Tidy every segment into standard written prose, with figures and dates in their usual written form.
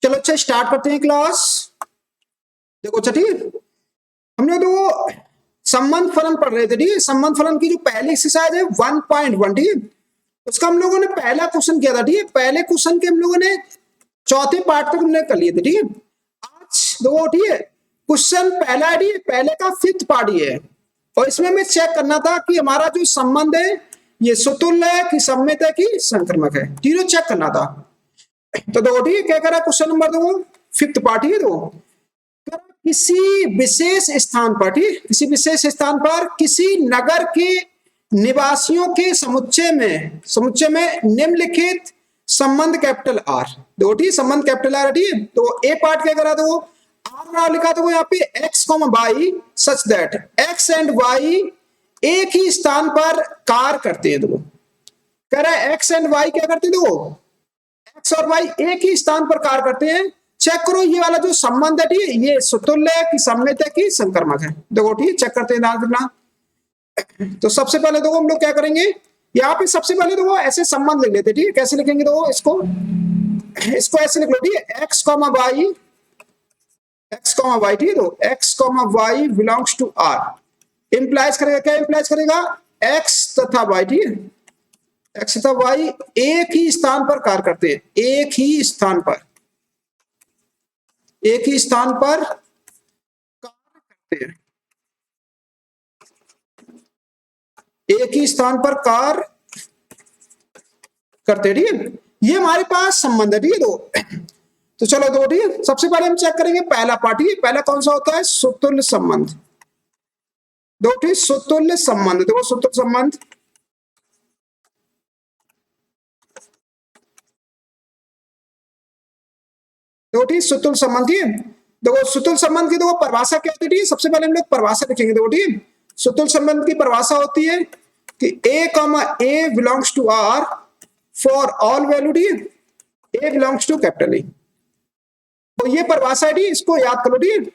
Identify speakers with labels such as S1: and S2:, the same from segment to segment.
S1: चलो अच्छा स्टार्ट करते हैं क्लास। देखो अच्छा ठीक, हमने तो संबंध फलन पढ़ रहे थे। ठीक है, संबंध फलन की जो पहली एक्सरसाइज है 1.1, ठीक है, उसका हम लोगों ने पहला क्वेश्चन किया था। ठीक है, पहले क्वेश्चन के हम लोगों ने चौथे पार्ट तक हमने कर लिए थे। ठीक है, आज दो, ठीक है, क्वेश्चन पहला है, ठीक है, पहले का 5th पार्ट ये है, और इसमें हमें चेक करना था कि हमारा जो संबंध है ये सुतुल्य है कि सममित है कि संक्रमक है। तीनों चेक करना था। तो देखो ठीक है, क्या करा क्वेश्चन नंबर 2 5th पार्ट ही दो, किसी विशेष स्थान पर, ठीक, किसी विशेष स्थान पर किसी नगर के निवासियों के समुच्चय में निम्नलिखित संबंध कैपिटल आर, दो ठीक संबंध कैपिटल आर, ठीक है। तो ए पार्ट क्या करा दो, आर लिखा था यहाँ पे x comma Y such that X and Y एक ही स्थान पर कार्य करते हैं। देखो कह रहा है एक्स एंड वाई क्या करते हैं, देखो एक्स और वाई एक ही स्थान पर कार्य करते हैं। चेक करो ये वाला जो संबंध है, ठीक, ये सुतुल्य है कि सममित है कि संक्रमक है। देखो ठीक, चेक करते हैं ध्यान रखना। तो सबसे पहले देखो हम लोग क्या करेंगे, यहाँ पे सबसे पहले देखो ऐसे संबंध लिख लेते, ठीक है। कैसे लिखेंगे, देखो इसको ऐसे लिख लो, ठीक है, एक्स कॉमा वाई, ठीक है, तो x comma Y belongs to R implies करेगा, क्या इंप्लाइज करेगा, एक्स तथा वाई, ठीक है, एक्स तथा वाई एक ही स्थान पर कार्य करते हैं, एक ही स्थान पर कार्य करते हैं, एक ही स्थान पर कार्य करते हैं, ठीक है। ये हमारे पास संबंध है, ठीक है। तो चलो दो, ठीक है, सबसे पहले हम चेक करेंगे पहला पार्ट, ठीक है, पहला कौन सा होता है, सुतुल्य संबंध। दो ठीक सुतुल्य संबंध, देखो सुतुल्य संबंध, दो ठीक सुतुल्य संबंध, ठीक है। देखो सुतुल्य संबंध की देखो परिभाषा क्या होती है, सबसे पहले हम लोग परिभाषा लिखेंगे। देखो ठीक, सुतुल्य संबंध की परिभाषा होती है कि ए comma A belongs to R for all value, ठीक, a belongs to capital A. तो ये परिभाषा है, इसको याद करो, ठीक,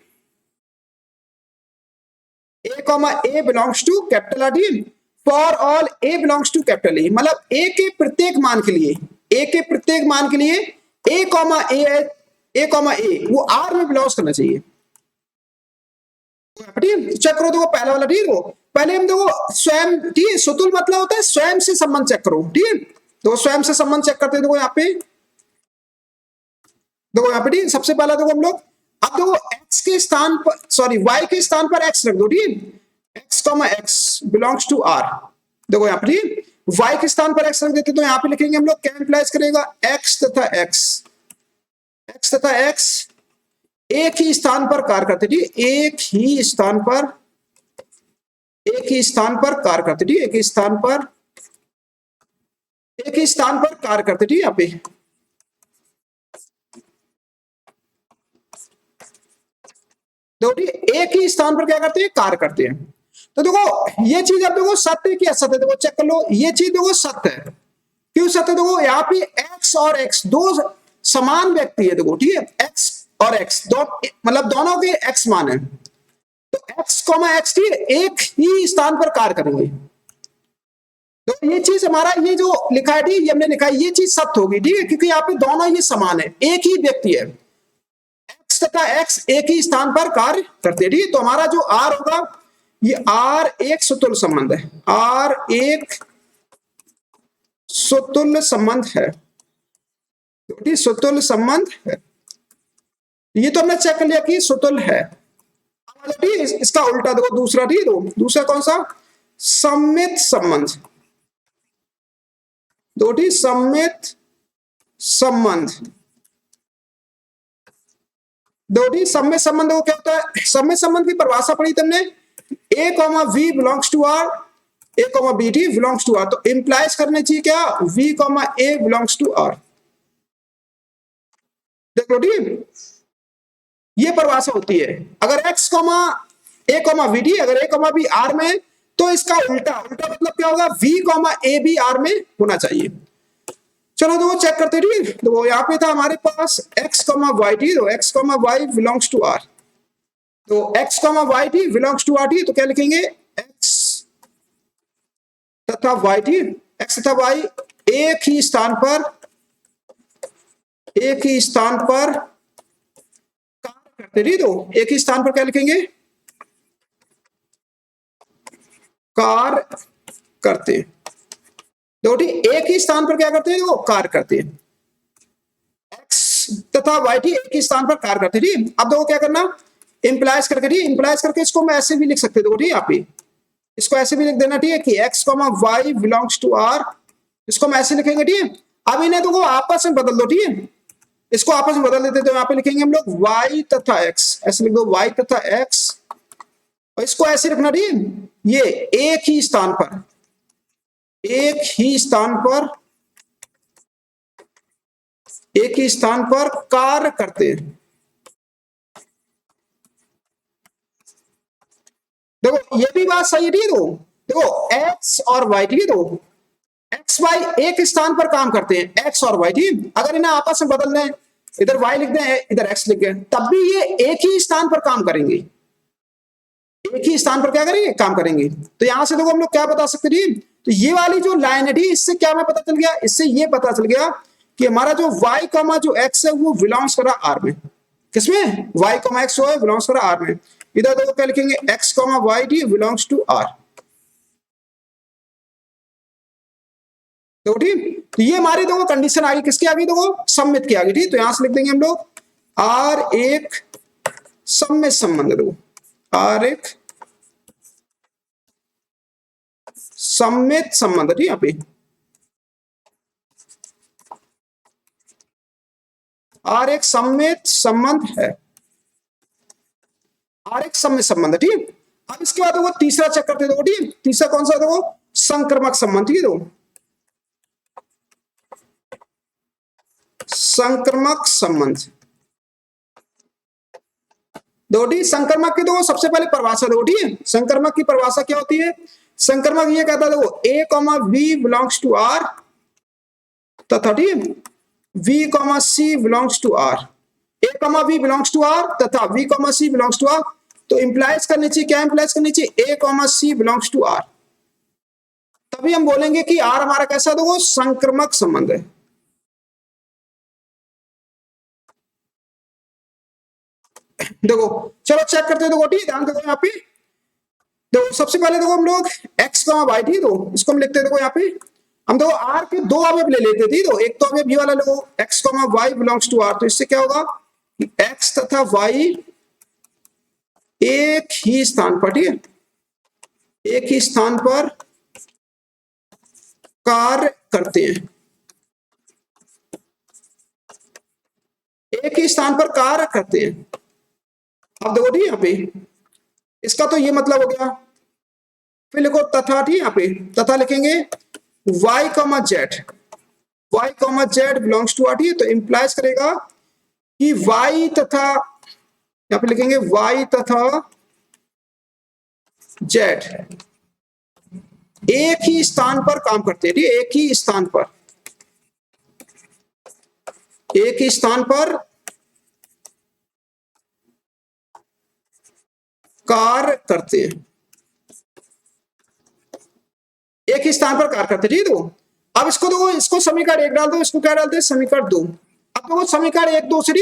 S1: a comma A belongs to capital R, ठीक, for all a belongs to capital A, मतलब ए के प्रत्येक मान के लिए, ए कॉमा ए वो आर में बिलोंग्स करना चाहिए। चेक करो, देखो पहला वाला, ठीक, पहले हम देखो स्वयं, ठीक, सुतुल्य मतलब होता है स्वयं से संबंध चेक करो, ठीक। तो स्वयं से संबंध चेक करते हैं, देखो यहाँ पे, ठीक, सबसे पहला देखो हम लोग, अब देखो एक्स के स्थान पर, सॉरी वाई के स्थान पर एक्स रख दो, ठीक, x comma X belongs to R. देखो यहाँ पे ठीक, वाई के स्थान पर एक्स रख देते, तो यहाँ पे लिखेंगे हम लोग क्या इंप्लाइज करेगा, एक्स तथा एक्स एक ही स्थान पर कार्य करते, ठीक, एक ही स्थान पर कार्य करते, ठीक, एक ही स्थान पर कार्य करते, ठीक, यहाँ पे एक ही स्थान पर क्या करते हैं, कार्य करते हैं। तो देखो ये चीज अब देखो सत्य है कि असत्य है, देखो चेक कर लो, ये चीज देखो सत्य है। क्यों सत्य, देखो यहाँ पे एक्स और एक्स दो समान व्यक्ति है, देखो ठीक है, एक्स और एक्स दो मतलब दोनों के एक्स मान है, तो एक्स कॉमा एक्स एक ही स्थान पर कार्य करेंगे। तो ये चीज हमारा ये जो लिखा है, ये हमने लिखा है, ये चीज सत्य होगी, ठीक है, क्योंकि यहाँ पे दोनों ही समान है, एक ही व्यक्ति है, एक्स तथा एक्स एक ही स्थान पर कार्य करते हैं, ठीक है। तो हमारा जो आर होगा, ये आर एक सुतुल्य संबंध है, आर एक सुतुल्य संबंध है, सुतुल्य संबंध है। ये तो हमने चेक कर लिया कि सुतुल्य है। इसका उल्टा देखो दूसरा, ठीक, दूसरा कौन सा, सममित संबंध, दो सममित संबंध, दो सममित संबंध क्या होता है, सममित संबंध की परिभाषा पढ़ी तुमने, a comma we belongs to R, a comma b t belongs to R, तो इंप्लाइज करने चाहिए क्या, v comma A belongs to R. देखो ठीक, ये परिभाषा होती है, अगर x comma a comma v t, अगर ए कॉमा बी आर में, तो इसका उल्टा मतलब क्या होगा, B comma A B R में होना चाहिए। चलो तो वो चेक करते, ठीक, तो यहाँ पे था हमारे पास एक्स कॉमा वाई टी, तो x comma Y belongs to R, तो x comma y t belongs to R, t, तो क्या लिखेंगे, एक्स तथा वाई टी, एक्स तथा वाई एक ही स्थान पर करते रही, तो एक ही स्थान पर क्या लिखेंगे, कार्य करते हैं। देखो ठीक, एक ही स्थान पर क्या करते हैं, वो कार्य करते हैं। एक्स तथा वाई ठीक एक ही स्थान पर कार्य करते हैं। ठीक, अब देखो क्या करना, इंप्लाइज करके, ठीक इंप्लाइज करके इसको मैं ऐसे भी लिख सकते, देखो ठीक यहाँ पे इसको ऐसे भी लिख देना, ठीक है कि X comma Y belongs to R, इसको हम ऐसे लिखेंगे। ठीक है, अब इन्हें देखो आपस में बदल दो। ठीक है, इसको आपस में बदल देते, तो यहाँ पे लिखेंगे हम लोग y तथा x, ऐसे लिख दो y तथा x, और इसको ऐसे रखना। ठीक है, ये एक ही स्थान पर, एक ही स्थान पर, एक ही स्थान पर कार्य करते हैं। देखो ये भी बात सही है। ठीक है, देखो x और y, ठीक है, तो एक्स वाई एक स्थान पर काम करते हैं, एक्स और वाई। ठीक, अगर इन्हें आपस में बदल दें, इधर y लिख दें इधर x लिख दें, तब भी ये एक ही स्थान पर काम करेंगे, एक ही स्थान पर क्या करेंगे, काम करेंगे। तो यहां से देखो हम लोग क्या बता सकते हैं, तो ये वाली जो लाइन है, इससे क्या हमें पता चल गया, इससे ये पता चल गया कि हमारा जो y कॉमा जो x है वो बिलोंग्स करा r में। किसमें, y कॉमा x है बिलोंग्स करा r में। इधर देखो क्या लिखेंगे, x comma y d belongs to r। देखो ठीक, तो ये हमारी देखो कंडीशन आ गई, किसकी आ गई, देखो सम्मित की आ गई। ठीक, तो यहां से लिख देंगे हम लोग r एक सम्मित संबंध, देखो r एक सम्मित संबंध। ठीक, यहाँ पे r एक सम्मित संबंध है, r एक सम्मित संबंध। ठीक, अब इसके बाद देखो तीसरा चेक करते देखो। ठीक, तीसरा कौन सा, देखो संक्रमक संबंध। ठीक है, देखो संक्रमक संबंध। देखो ठीक, संक्रमक की देखो सबसे पहले परिभाषा देखो। ठीक, संक्रमक की परिभाषा क्या होती है, संक्रमक ये कहता है देखो a comma v belongs to r तथा ठीक v comma c belongs to r, a comma v belongs to r तथा v comma c belongs to r। तो इंप्लाइज करनी चाहिए, क्या इंप्लाइज करनी चाहिए, a comma c belongs to r, तभी हम बोलेंगे कि r हमारा कैसा, देखो संक्रमक संबंध है। देखो चलो चेक करते हैं, देखो ठीक, ध्यान देखो यहाँ पे, देखो सबसे पहले देखो हम लोग x कॉमा वाई, ठीक, तो इसको हम लिखते हैं, देखो यहाँ पे हम देखो r के दो अवयव ले लेते थे, तो एक तो अवयव ये वाला देखो x comma Y belongs to r, तो इससे क्या होगा कि x तथा y एक ही स्थान पर, ठीक है, एक ही स्थान पर कार्य करते हैं, एक ही स्थान पर कार्य करते हैं। अब देखो ठीक, यहाँ पे इसका तो ये मतलब हो गया, फिर लिखो तथा। ठीक, यहाँ पे तथा लिखेंगे y comma z, y comma z belongs to r। ठीक, तो इंप्लाइज करेगा कि y तथा, यहाँ पे लिखेंगे y तथा z एक ही स्थान पर काम करते हैं। ठीक, एक ही स्थान पर, एक ही स्थान पर कार्य करते हैं, एक ही स्थान पर कार्य करते हैं। ठीक, तो अब इसको देखो, इसको समीकरण एक डाल दो, इसको क्या डालते हैं, समीकरण दो। अब देखो समीकरण एक दो से,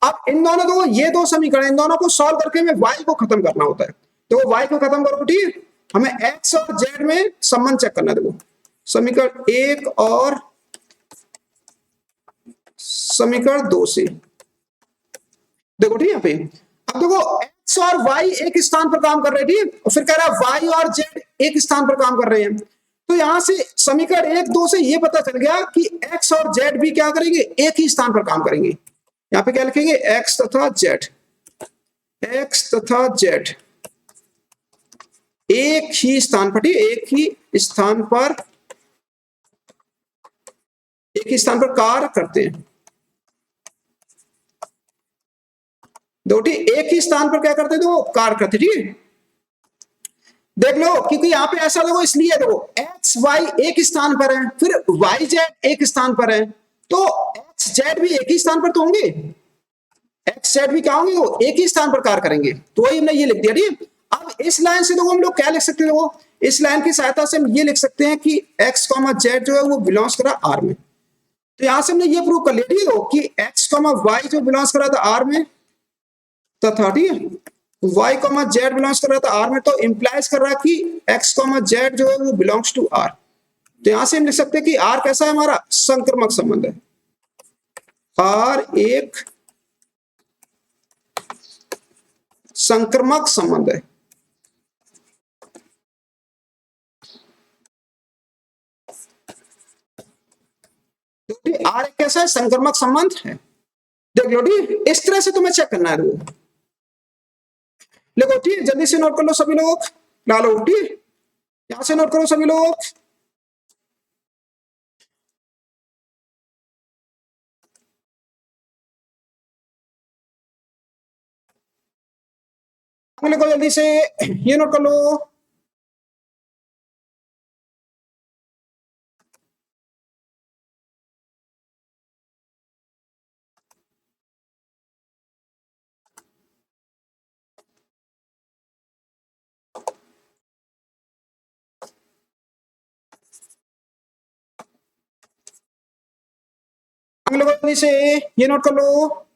S1: अब इन दोनों देखो ये दो समीकरण, इन दोनों को सॉल्व करके हमें y को खत्म करना होता है। तो y को खत्म करो, ठीक, हमें x और z में संबंध चेक करना है। देखो समीकरण एक और समीकरण दो से, देखो ठीक यहाँ पे, अब देखो x और y एक स्थान पर काम कर रहे हैं, ठीक, और फिर कह रहा है y और z एक स्थान पर काम कर रहे हैं। तो यहां से समीकरण एक दो से ये पता चल गया कि x और z भी क्या करेंगे, एक ही स्थान पर काम करेंगे। यहाँ पे क्या लिखेंगे, x तथा z, x तथा z एक ही स्थान पर, एक ही स्थान पर, एक ही स्थान पर कार्य करते हैं। दो ठीक, एक ही स्थान पर क्या करते हैं, तो कार्य करते, ठीक। देख लो क्योंकि यहाँ पे ऐसा देखो, इसलिए देखो एक्स वाई एक स्थान पर है, फिर वाई जेड एक स्थान पर है, तो एक्स जेड भी एक ही स्थान पर तो होंगे, एक्स जेड भी क्या होंगे, वो एक ही स्थान पर कार्य करेंगे। तो वही हमने ये लिख दिया, ठीक। अब इस लाइन से देखो हम लोग क्या लिख सकते हैं, देखो इस लाइन की सहायता से हम ये लिख सकते हैं कि एक्स कॉमा जेड जो है वो बिलोंग्स करा आर में। तो यहां से हमने ये प्रूव कर लिया, ठीक है, कि एक्स कॉमा वाई जो बिलोंग्स करा था आर में, तथा ठीक है वाई कॉमा जेड बिलोंग्स कर रहा था आर में, तो इंप्लाइज कर रहा है कि एक्स कॉमा जेड जो है वो बिलोंग्स टू आर। तो यहां से हम लिख सकते हैं कि आर कैसा है, हमारा संक्रमक संबंध है। आर एक संक्रमक संबंध है। आर एक कैसा है, संक्रमक संबंध है। देख लो ठीक, इस तरह से तुम्हें चेक करना है। देखो ठीक, जल्दी से नोट कर लो सभी लोग, डालो ठीक, यहां से नोट करो सभी लोग। लिखो जल्दी से, ये नोट कर लो। लिखो जल्दी से, ये नोट कर लो।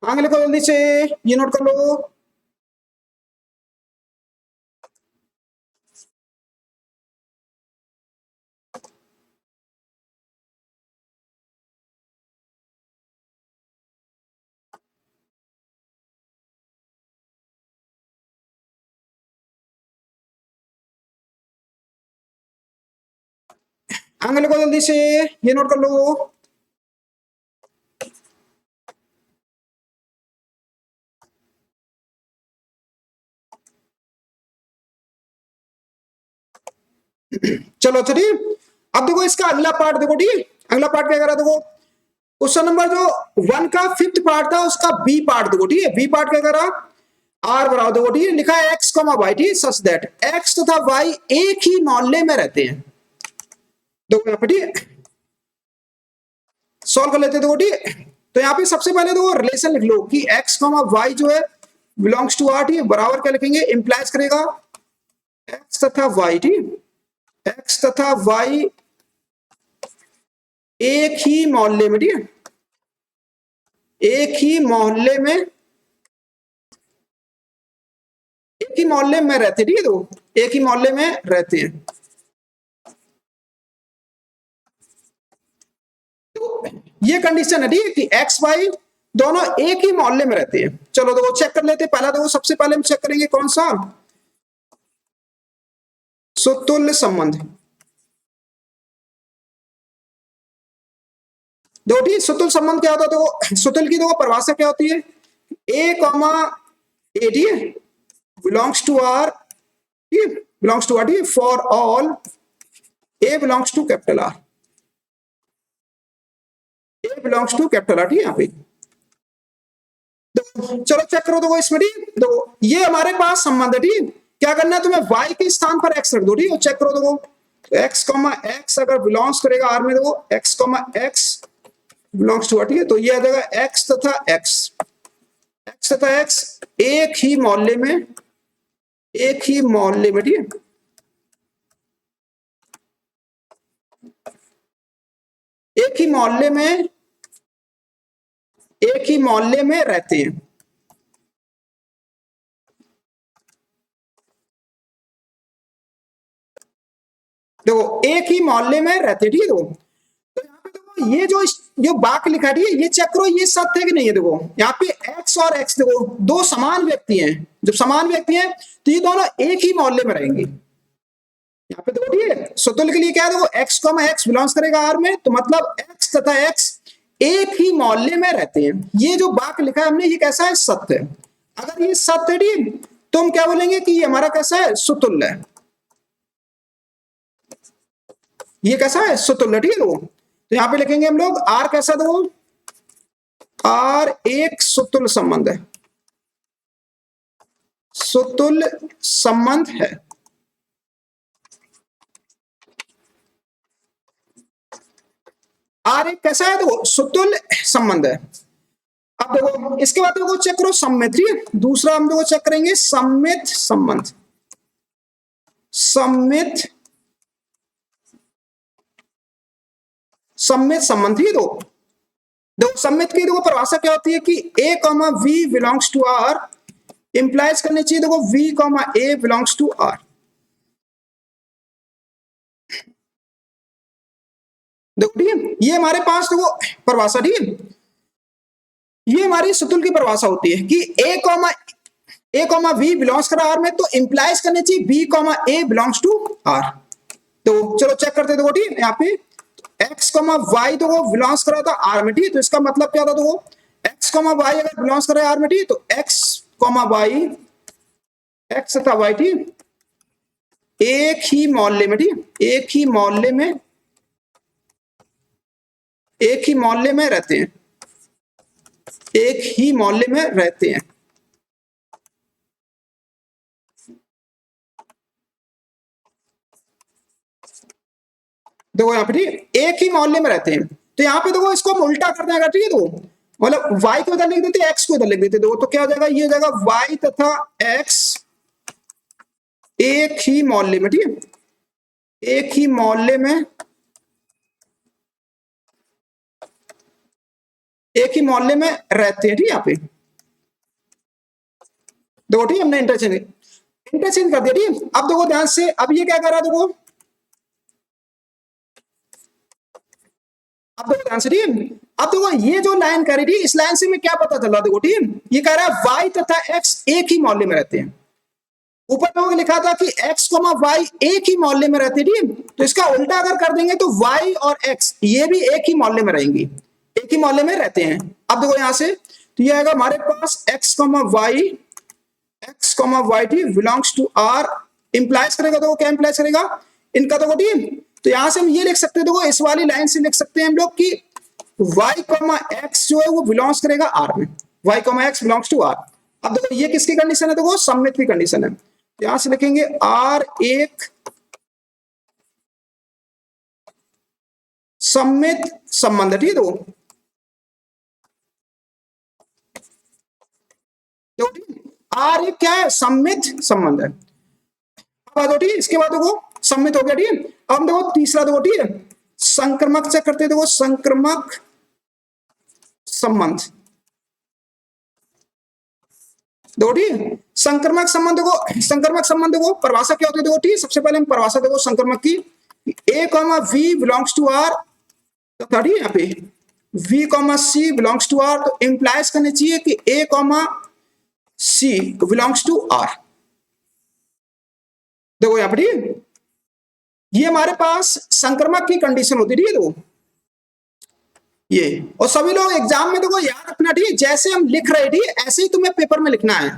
S1: आगे लिखो जल्दी से, ये नोट कर लो। आगे लिखो जल्दी से, ये नोट कर लो। चलो चलिए, अब देखो इसका अगला पार्ट देखो ठीक, अगला पार्ट क्या करा देखो, क्वेश्चन नंबर जो 1 का 5th पार्ट था उसका बी पार्ट देखो ठीक है। बी पार्ट क्या करा, आर बराबर देखो ठीक है, लिखा है एक्स कॉमा वाई ठीक, सच दैट एक्स तथा वाई एक ही मोहल्ले में रहते हैं। देखो यहाँ पे ठीक, सॉल्व कर लेते देखो ठीक। तो यहाँ पे सबसे पहले देखो रिलेशन लिख लो कि एक्स कॉमा वाई जो है बिलोंग्स टू आर ठीक, बराबर क्या लिखेंगे, इंप्लाइज करेगा एक्स तथा वाई ठीक, एक्स तथा वाई एक ही मोहल्ले में ठीक है, एक ही मोहल्ले में, एक ही मोहल्ले में रहते ठीक है, तो एक ही मोहल्ले में रहते हैं। तो ये कंडीशन है ठीक है कि एक्स वाई दोनों एक ही मोहल्ले में रहते हैं। चलो देखो चेक कर लेते हैं, पहला देखो सबसे पहले हम चेक करेंगे कौन सा, सुतुल्य संबंध। देखो ठीक, सुतुल्य संबंध क्या होता है, देखो सुतुल्य की देखो परिभाषा क्या होती है, a comma a d belongs to R, belongs to R d for all a belongs to capital R, a belongs to capital R ठीक है यहाँ पे। चलो चेक करो देखो इसमें ठीक, देखो ये हमारे पास संबंध है ठीक, क्या करना है तुम्हें, y के स्थान पर x रख दो ठीक है, चेक करो देखो x कॉमा x अगर बिलोंग्स करेगा r में, देखो x comma x belongs to R ठीक है, तो ये आ जाएगा x तथा x एक ही मोहल्ले में, एक ही मोहल्ले में ठीक है, एक ही मोहल्ले में, एक ही मोहल्ले में रहते हैं। देखो एक ही मोहल्ले में रहते हैं ठीक है, देखो तो यहाँ पे देखो ये जो वाक्य लिखा है ये चेक करो ये सत्य है कि नहीं है। देखो यहाँ पे एक्स और एक्स देखो दो समान व्यक्ति हैं, जब समान व्यक्ति हैं तो ये दोनों एक ही मोहल्ले में रहेंगे। यहाँ पे देखो ठीक है, सुतुल्य के लिए क्या है, देखो एक्स कॉमा एक्स बिलोंग्स करेगा आर में, तो मतलब एक्स तथा एक्स एक ही मोहल्ले में रहते हैं। ये जो वाक्य लिखा है हमने ये कैसा है, सत्य है। अगर ये सत्य है ठीक तो हम क्या बोलेंगे कि ये हमारा कैसा है, सुतुल्य है। ये कैसा है, सुतुल्य ठीक है। तो यहां पे लिखेंगे हम लोग आर कैसा, दो आर एक सुतुल्य संबंध है, सुतुल्य संबंध है। आर एक कैसा है, देखो सुतुल्य संबंध है। अब देखो इसके बाद देखो चेक करो सम्मित, ठीक है। दूसरा हम देखो चेक करेंगे सम्मित संबंध, सम्मित संबंध, ठीक है। देखो सम्मित की देखो परिभाषा क्या होती है कि ए comma we belongs to R, implies करनी चाहिए देखो v comma A belongs to R. देखो ठीक है, ये हमारे पास देखो परिभाषा, ठीक है। ये हमारी सुतुल की परिभाषा होती है कि ए कॉमा वी बिलोंग्स कर आर में, तो इंप्लाइज करनी चाहिए b comma A belongs to R. तो चलो चेक करते देखो, ठीक है। यहाँ पे एक्स कॉमा वाई देखो बिलोंग्स करा था आर में, ठीक। तो इसका मतलब क्या था, देखो एक्स कॉमा वाई अगर बिलोंग्स करे आर में, ठीक, तो एक्स कॉमा वाई, एक्स तथा वाई, ठीक, एक ही मोहल्ले में, ठीक, एक ही मोहल्ले में रहते हैं, एक ही मोहल्ले में रहते हैं। देखो यहाँ पे, ठीक, एक ही मोहल्ले में रहते हैं। तो यहाँ पे देखो इसको हम उल्टा कर देंगे, ठीक है। तो मतलब y को इधर लिख देते, x को इधर लिख देते। देखो तो क्या हो जाएगा, ये हो जाएगा y तथा x एक ही मोहल्ले में, ठीक है, एक ही मोहल्ले में, एक ही मोहल्ले में रहते हैं, ठीक है। यहाँ पे देखो, ठीक, हमने इंटरचेंज कर दिया, ठीक। अब देखो ध्यान से, अब ये क्या कर रहा है, देखो अब देखो ध्यान से, ठीक। अब देखो ये जो लाइन कर रही थी, इस लाइन से मैं क्या पता चला, देखो ठीक, ये कह रहा है y तथा x एक ही मोहल्ले में रहते हैं। ऊपर लोगों ने लिखा था कि x, y एक ही मोहल्ले में रहते, ठीक। तो इसका उल्टा अगर कर देंगे तो y और x ये भी एक ही मोहल्ले में रहेंगी, एक ही मोहल्ले में रहते हैं। अब देखो यहां से, तो ये आएगा हमारे पास x, y ठीक बिलोंग्स टू r, इंप्लाइज करेगा, देखो क्या इंप्लाइज करेगा इनका, देखो ठीक। तो यहां से हम ये लिख सकते हैं, देखो इस वाली लाइन से लिख सकते हैं हम लोग कि y, x जो है वो बिलोंग्स करेगा r में, y, x belongs to r। अब देखो ये किसकी कंडीशन है, देखो सम्मित की कंडीशन है। यहां से लिखेंगे r एक सम्मित संबंध, ठीक है। आर एक क्या है, सम्मित संबंध है। अब ठीक, इसके बाद देखो सम्मित हो गया, ठीक। अब देखो तीसरा, देखो ठीक है, संक्रमक चेक करते हैं, देखो संक्रमक संबंध, देखो ठीक, संक्रमक संबंध देखो परिभाषा क्या होती है, देखो ठीक। सबसे पहले हम परिभाषा देखो संक्रमक की, a comma we belongs to R, तो ठीक यहाँ पे v comma c belongs to R, तो इंप्लाइज करनी चाहिए कि a comma c belongs to R. देखो यहां पर ये हमारे पास संक्रमक की कंडीशन होती है, देखो ये। और सभी लोग एग्जाम में देखो याद रखना, ठीक, जैसे हम लिख रहे थे ऐसे ही तुम्हें पेपर में लिखना है।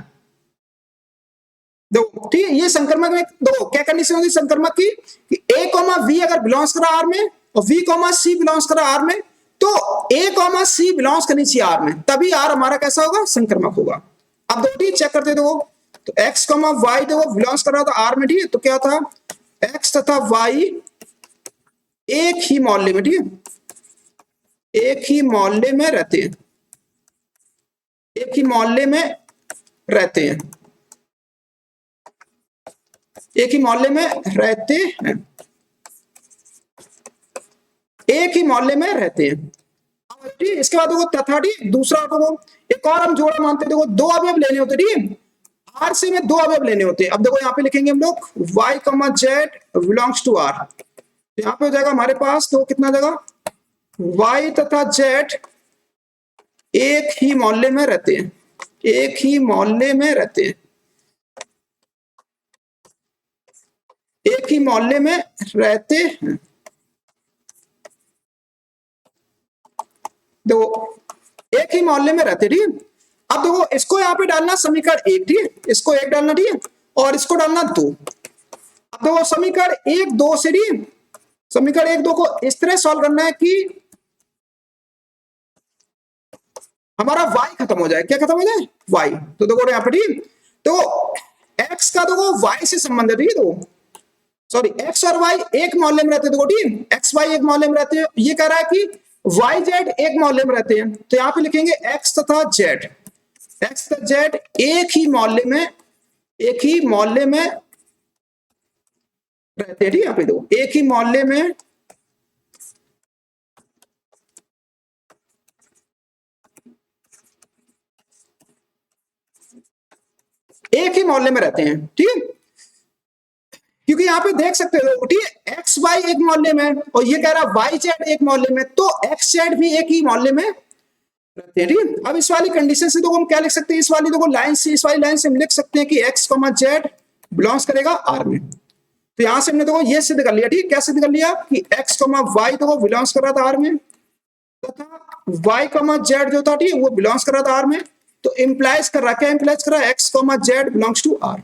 S1: देखो ठीक है, ये संक्रमक में देखो क्या कंडीशन होती है संक्रमक की, कि a कॉमा वी अगर बिलोंग्स करा आर में और v कॉमा सी बिलोंग्स करा आर में, तो a कॉमा सी बिलोंग्स करनी चाहिए आर में, तभी आर हमारा कैसा होगा, संक्रमक होगा। अब देखो ठीक चेक करते देखो, तो x कॉमा वाई देखो बिलोंग्स कर रहा था आर में, ठीक है। तो क्या था, x तथा y एक ही मोहल्ले में, ठीक है, एक ही मोहल्ले में रहते हैं, एक ही मोहल्ले में रहते हैं, एक ही मोहल्ले में रहते हैं, एक ही मोहल्ले में रहते हैं। ठीक, इसके बाद देखो तथा, ठीक, दूसरा देखो एक और हम जोड़ा मानते, देखो दो अवयव लेने होते, ठीक, आर से में दो अवयव लेने होते हैं। अब देखो यहाँ पे लिखेंगे हम लोग y, z belongs to r, यहाँ पे हो जाएगा हमारे पास तो कितना जगह, y तथा z एक ही मोहल्ले में रहते हैं, एक ही मोहल्ले में रहते हैं, एक ही मोहल्ले में रहते हैं। देखो एक ही मोहल्ले में रहते, ठीक। अब देखो इसको यहाँ पे डालना समीकरण एक, ठीक, इसको एक डालना, ठीक, और इसको डालना दो। अब देखो समीकरण एक दो से, ठीक, समीकरण एक दो को इस तरह सॉल्व करना है कि हमारा y खत्म हो जाए, क्या खत्म हो जाए, y। तो देखो यहाँ पे, ठीक, तो x का देखो y से संबंध है, ठीक, तो सॉरी x और y एक मोहल्ले में रहते हैं, देखो ठीक, x y एक मोहल्ले में रहते हैं। ये कह रहा है कि वाई जेड एक मोहल्ले में रहते हैं, तो यहां पे लिखेंगे एक्स तथा जेड, एक्स तथा जेड एक ही मोहल्ले में रहते हैं। ठीक है, यहाँ पे दो एक ही मोहल्ले में रहते हैं। ठीक है, क्योंकि यहाँ पे देख सकते हो, ठीक है, एक्स वाई एक मोहल्ले में और ये कह रहा है वाई जेड एक मोहल्ले में, तो एक्स जेड भी एक ही मोहल्ले में रहते हैं। ठीक है, अब इस वाली कंडीशन से तो हम क्या लिख सकते हैं, इस वाली देखो लाइन से, इस वाली लाइन से हम लिख सकते हैं कि एक्स कॉमा जेड बिलोंग्स करेगा आर में। तो यहां से हमने देखो ये सिद्ध कर लिया। ठीक, क्या सिद्ध कर लिया कि एक्स कॉमा वाई देखो बिलोंग्स कर रहा था आर में, तथा वाई कॉमा जेड जो था, ठीक, वो बिलोंग्स कर रहा था आर में। तो इंप्लाइज कर रहा, क्या इंप्लाइज कर रहा है, x comma z belongs to R.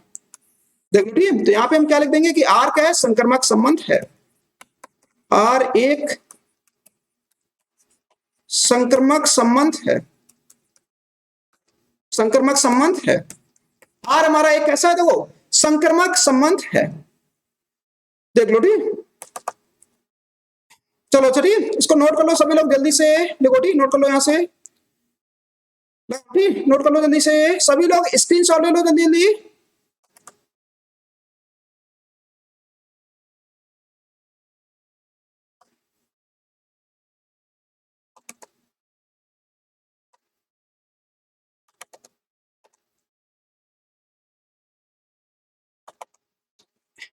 S1: देखो ठीक है, तो यहां पे हम क्या लिख देंगे कि आर क्या है, संक्रमक संबंध है। आर एक संक्रमक संबंध है, संक्रमक संबंध है। आर हमारा एक ऐसा है, देखो संक्रमक संबंध है। देख लो ठीक, चलो चलिए इसको नोट कर लो सभी लोग जल्दी से, देखो ठीक, नोट कर लो यहां से, ठीक नोट कर लो जल्दी से सभी लोग, स्क्रीनशॉट ले लो जल्दी जल्दी।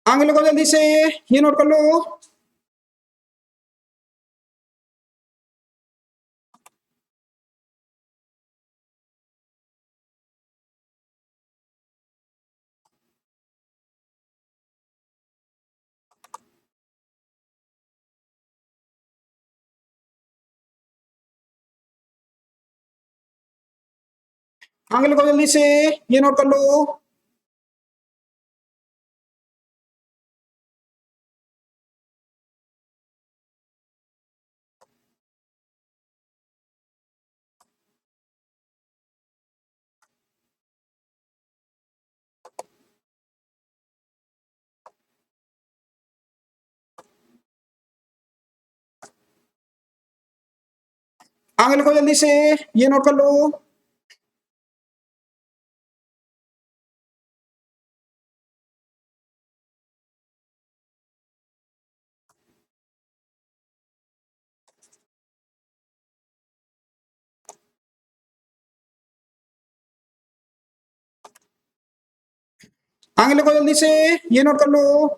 S1: आगे लोगों जल्दी से ये नोट कर लो। आगे लोगों जल्दी से ये नोट कर लो। आगे लिखो जल्दी से, ये नोट कर लो। आगे लिखो जल्दी से, ये नोट कर लो।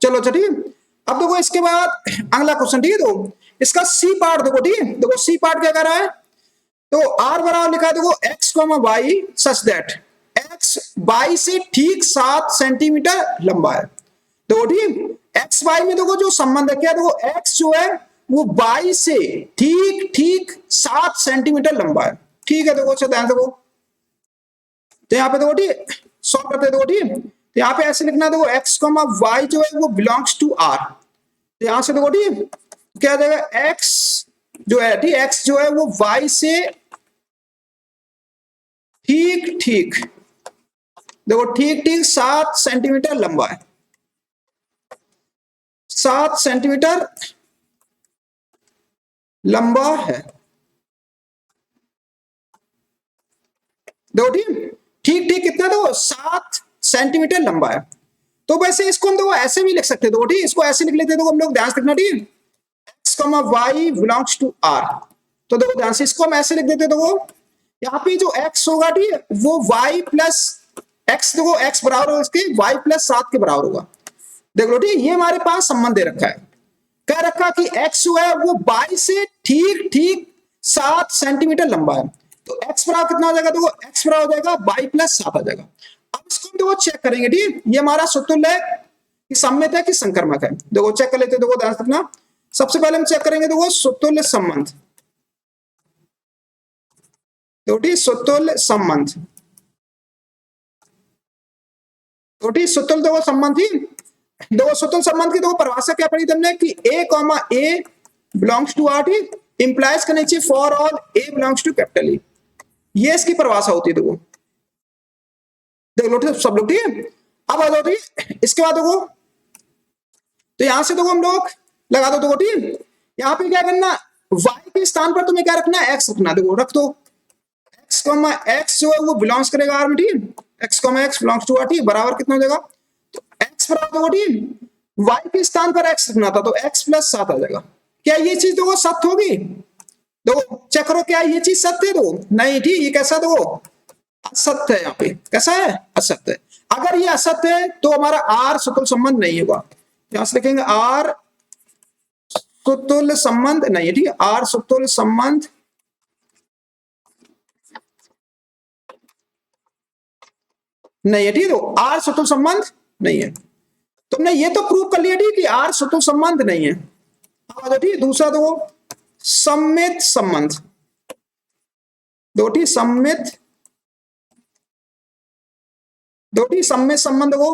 S1: चलो चलिए, अब देखो इसके बाद अगला क्वेश्चन, ठीक है, तो इसका सी पार्ट देखो, ठीक है, देखो सी पार्ट क्या कर रहा है, तो आर बराबर लिखा है देखो x comma Y such that x y से ठीक 7 सेंटीमीटर लंबा है। देखो ठीक, एक्स वाई में देखो जो संबंध है, क्या देखो एक्स जो है वो वाई से ठीक ठीक 7 सेंटीमीटर लंबा है। ठीक है, देखो अच्छा ध्यान देखो, तो यहाँ पे देखो ठीक सॉल्व करते देखो ठीक, तो यहाँ पे ऐसे लिखना देखो एक्स कॉमा वाई जो है वो बिलोंग्स टू आर। तो यहां से देखो ठीक क्या आ जाएगा, एक्स जो है ठीक, एक्स जो है वो वाई से ठीक ठीक, देखो ठीक ठीक 7 सेंटीमीटर लंबा है, 7 सेंटीमीटर लंबा है। देखो ठीक ठीक कितना, देखो 7 सेंटीमीटर लंबा है। तो वैसे इसको हम देखो ऐसे भी लिख सकते हैं, देखो ठीक, इसको ऐसे लिख लेते हैं, देखो हम लोग ध्यान से लिखना ठीक, x comma Y belongs to R. तो देखो ध्यान से इसको हम ऐसे लिख देते हैं, देखो यहाँ पे जो x होगा ठीक वो y प्लस एक्स, देखो x बराबर होगा इसके y प्लस 7 के बराबर होगा। देख लो ठीक, ये हमारे पास संबंध दे रखा है, कह रखा कि x जो है वो y से ठीक ठीक 7 सेंटीमीटर लंबा है। तो x बराबर कितना हो जाएगा, देखो x बराबर हो जाएगा y प्लस 7 आ जाएगा। अब इसको हम देखो चेक करेंगे ठीक, ये हमारा सुतुल्य है कि सममित है कि संक्रमक है, देखो चेक कर लेते हैं, देखो ध्यान रखना। सबसे पहले हम चेक करेंगे देखो सुतुल्य संबंध, देखो सुतुल्य संबंध, देखो सुतुल्य देखो संबंध थी, देखो सुतुल्य संबंध की देखो परिभाषा क्या पढ़ी तुमने कि a comma A belongs to R, ठीक, इंप्लाइज करनी चाहिए for all a belongs to capital A. ये इसकी परिभाषा होती है। देखो देख लो ठीक सब लोग, ठीक है। अब आ जाओ ठीक, इसके बाद देखो तो यहां से देखो हम लोग लगा दो, देखो ठीक। यहाँ पे क्या करना, y के स्थान पर तुम्हें क्या रखना है, x रखना। देखो रख दो x कॉमा x जो है वो बिलोंग्स करेगा आर में, ठीक। x comma x belongs to R, ठीक। बराबर कितना हो जाएगा, तो x बराबर देखो ठीक, y के स्थान पर x रखना था तो x प्लस 7 आ जाएगा। क्या ये चीज देखो सत्य होगी, देखो चेक करो क्या ये चीज सत्य है। देखो नहीं, ठीक, ये कैसा देखो असत्य है। यहाँ पे कैसा है, असत्य है। अगर ये असत्य है तो हमारा आर सुतुल संबंध नहीं होगा। यहां से लिखेंगे आर सुतुल्य संबंध नहीं है, ठीक है। आर सुतुल्य संबंध नहीं है, ठीक है। तो आर सुतुल्य संबंध नहीं है। तुमने ये तो प्रूव कर लिया, ठीक, कि आर सुतुल्य संबंध नहीं है। अब ठीक, दूसरा दो सम्मित संबंध, दो ठीक सम्मित, दो ठीक सम्मित संबंध को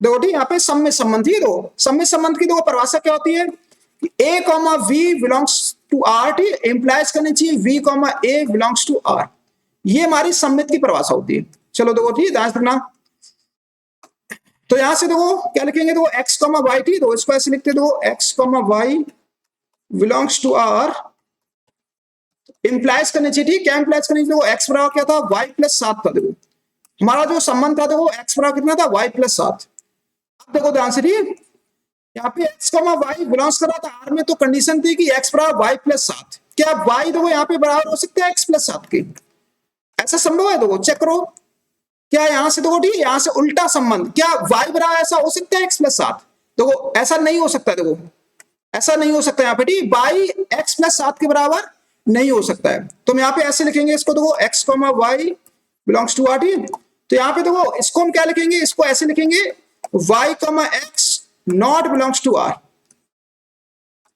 S1: देखो ठीक, यहाँ पे सम्मित संबंध ही दो। सम्मित संबंध की दो परिभाषा क्या होती है, a comma we belongs to R, ठीक, इंप्लाइज करनी चाहिए we comma A belongs to R. ये हमारी सम्मित की परिभाषा होती है। चलो देखो ठीक, ध्यान रखना। तो यहां से देखो क्या लिखेंगे, देखो एक्स कॉमा वाई, ठीक, तो इसको ऐसे लिखते, देखो x comma Y belongs to R implies करनी चाहिए, ठीक। क्या इंप्लाइज करनी चाहिए, देखो एक्स बराबर क्या था, वाई प्लस 7 था। देखो हमारा जो संबंध था, देखो एक्स बराबर कितना था, वाई प्लस 7। अब देखो ध्यान से, ठीक, यहाँ पे x कॉमा वाई बिलोंग्स कर रहा था आर में, तो कंडीशन थी कि x बराबर वाई प्लस 7। क्या y देखो यहाँ पे बराबर हो सकता है x प्लस 7 के, ऐसा संभव है। देखो चेक करो, क्या यहां से देखो ठीक, यहां से उल्टा संबंध, क्या y बराबर ऐसा हो सकता है x प्लस 7, देखो ऐसा नहीं हो सकता। देखो ऐसा नहीं हो सकता यहाँ पे, ठीक, y x प्लस 7 के बराबर नहीं हो सकता है। तो हम यहाँ पे ऐसे लिखेंगे इसको, देखो x comma Y belongs to R, ठीक। तो यहाँ पे देखो इसको हम क्या लिखेंगे, इसको ऐसे लिखेंगे y comma x not belongs to R.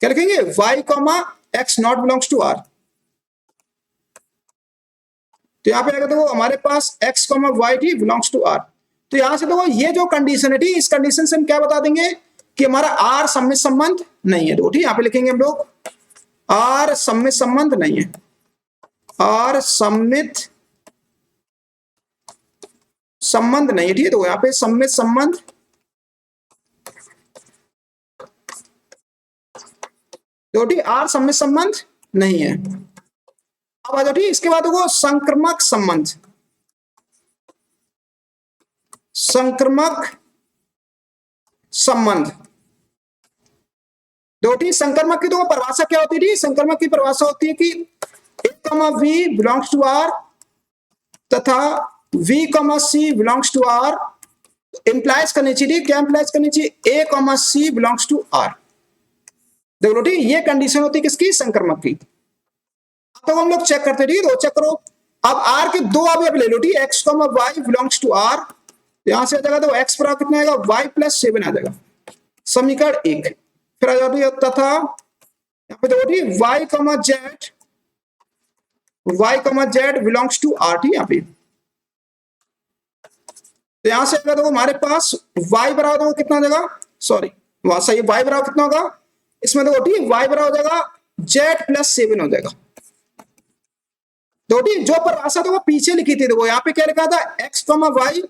S1: क्या लिखेंगे, y comma x not belongs to R. तो यहां पे आएगा देखो हमारे पास x comma y t belongs to R. तो यहां से देखो ये जो कंडीशन है, ठीक, इस कंडीशन से हम क्या बता देंगे कि हमारा आर सम्मित संबंध नहीं है। तो ठीक, यहां पे लिखेंगे हम लोग आर सम्मित संबंध नहीं है, आर सम्मित संबंध नहीं है, ठीक है। तो यहां पे सम्मित संबंध, तो ठीक आर सम्मित संबंध नहीं है। अब आ जाओ ठीक, इसके बाद देखो संक्रमक संबंध, संक्रमक संबंध, दो ठीक। संक्रमक की तो परिभाषा क्या होती है, संक्रमक की परिभाषा होती है कि ए comma we belongs to R तथा v comma c belongs to R implies करनी चाहिए, क्या इंप्लाइज करनी चाहिए, a comma c belongs to R. देखो ठीक, ये कंडीशन होती है किसकी, संक्रमक की। तो हम लोग चेक करते, ठीक, तो चेक करो। अब आर के दो अवयव ले लो, ठीक, x comma Y belongs to R. यहां से आ जाएगा, तो एक्स बराबर कितना आएगा, वाई प्लस 7 आ जाएगा, समीकरण 1। फिर आ जाती है तथा यहाँ पे देखो ठीक, y comma z, y comma z belongs to R, ठीक। यहाँ पे तो यहां से आएगा, देखो हमारे पास वाई बराबर देखो कितना आ जाएगा, सॉरी वहां सही, वाई बराबर कितना होगा इसमें, देखो ठीक, वाई बराबर हो जाएगा जेड प्लस 7 हो जाएगा। जो परिभाषा तो वो पीछे लिखी थी, देखो यहाँ पे क्या लिखा था, x comma Y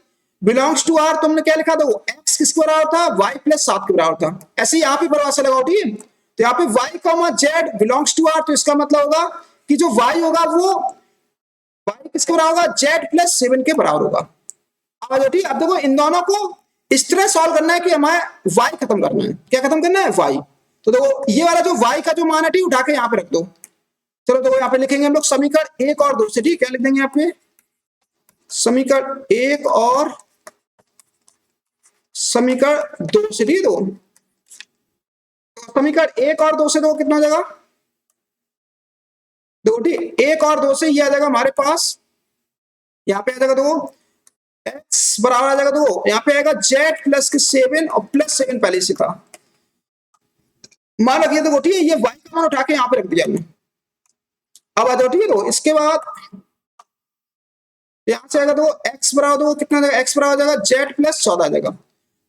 S1: belongs to R, तुमने क्या लिखा था, वो x किसके बराबर था, y प्लस 7 के बराबर था। ऐसे यहाँ पे परिभाषा लगाओ, ठीक। तो यहाँ पे y comma z belongs to R, तो इसका मतलब होगा कि जो y होगा वो y किसके बराबर होगा, z प्लस 7 के बराबर होगा। अब ठीक, अब देखो इन दोनों को इस तरह सॉल्व करना है कि हमें y खत्म करना है, क्या खत्म करना है, y। तो देखो ये वाला जो y का जो मान है, ठीक, उठा के यहाँ पे रख दो। चलो देखो यहाँ पे लिखेंगे हम लोग समीकरण 1 और 2 से, ठीक, क्या लिख देंगे यहाँ पे, समीकरण 1 और समीकरण 2 से, ठीक, दो समीकरण 1 और 2 से दो कितना हो जाएगा, देखो ठीक 1 और 2 से ये आ जाएगा हमारे पास, यहाँ पे आ जाएगा दो x बराबर आ जाएगा, दो यहाँ पे आएगा z प्लस के 7 और प्लस 7 पहले से था, मान रखिए। देखो ठीक है, ये y का मान उठा के यहाँ पे रख दिया हमने। अब आ जाओ, ठीक है, तो इसके बाद यहां से आएगा, तो x बराबर दो कितना आ जाएगा, x बराबर आ जाएगा z प्लस 14 आ जाएगा।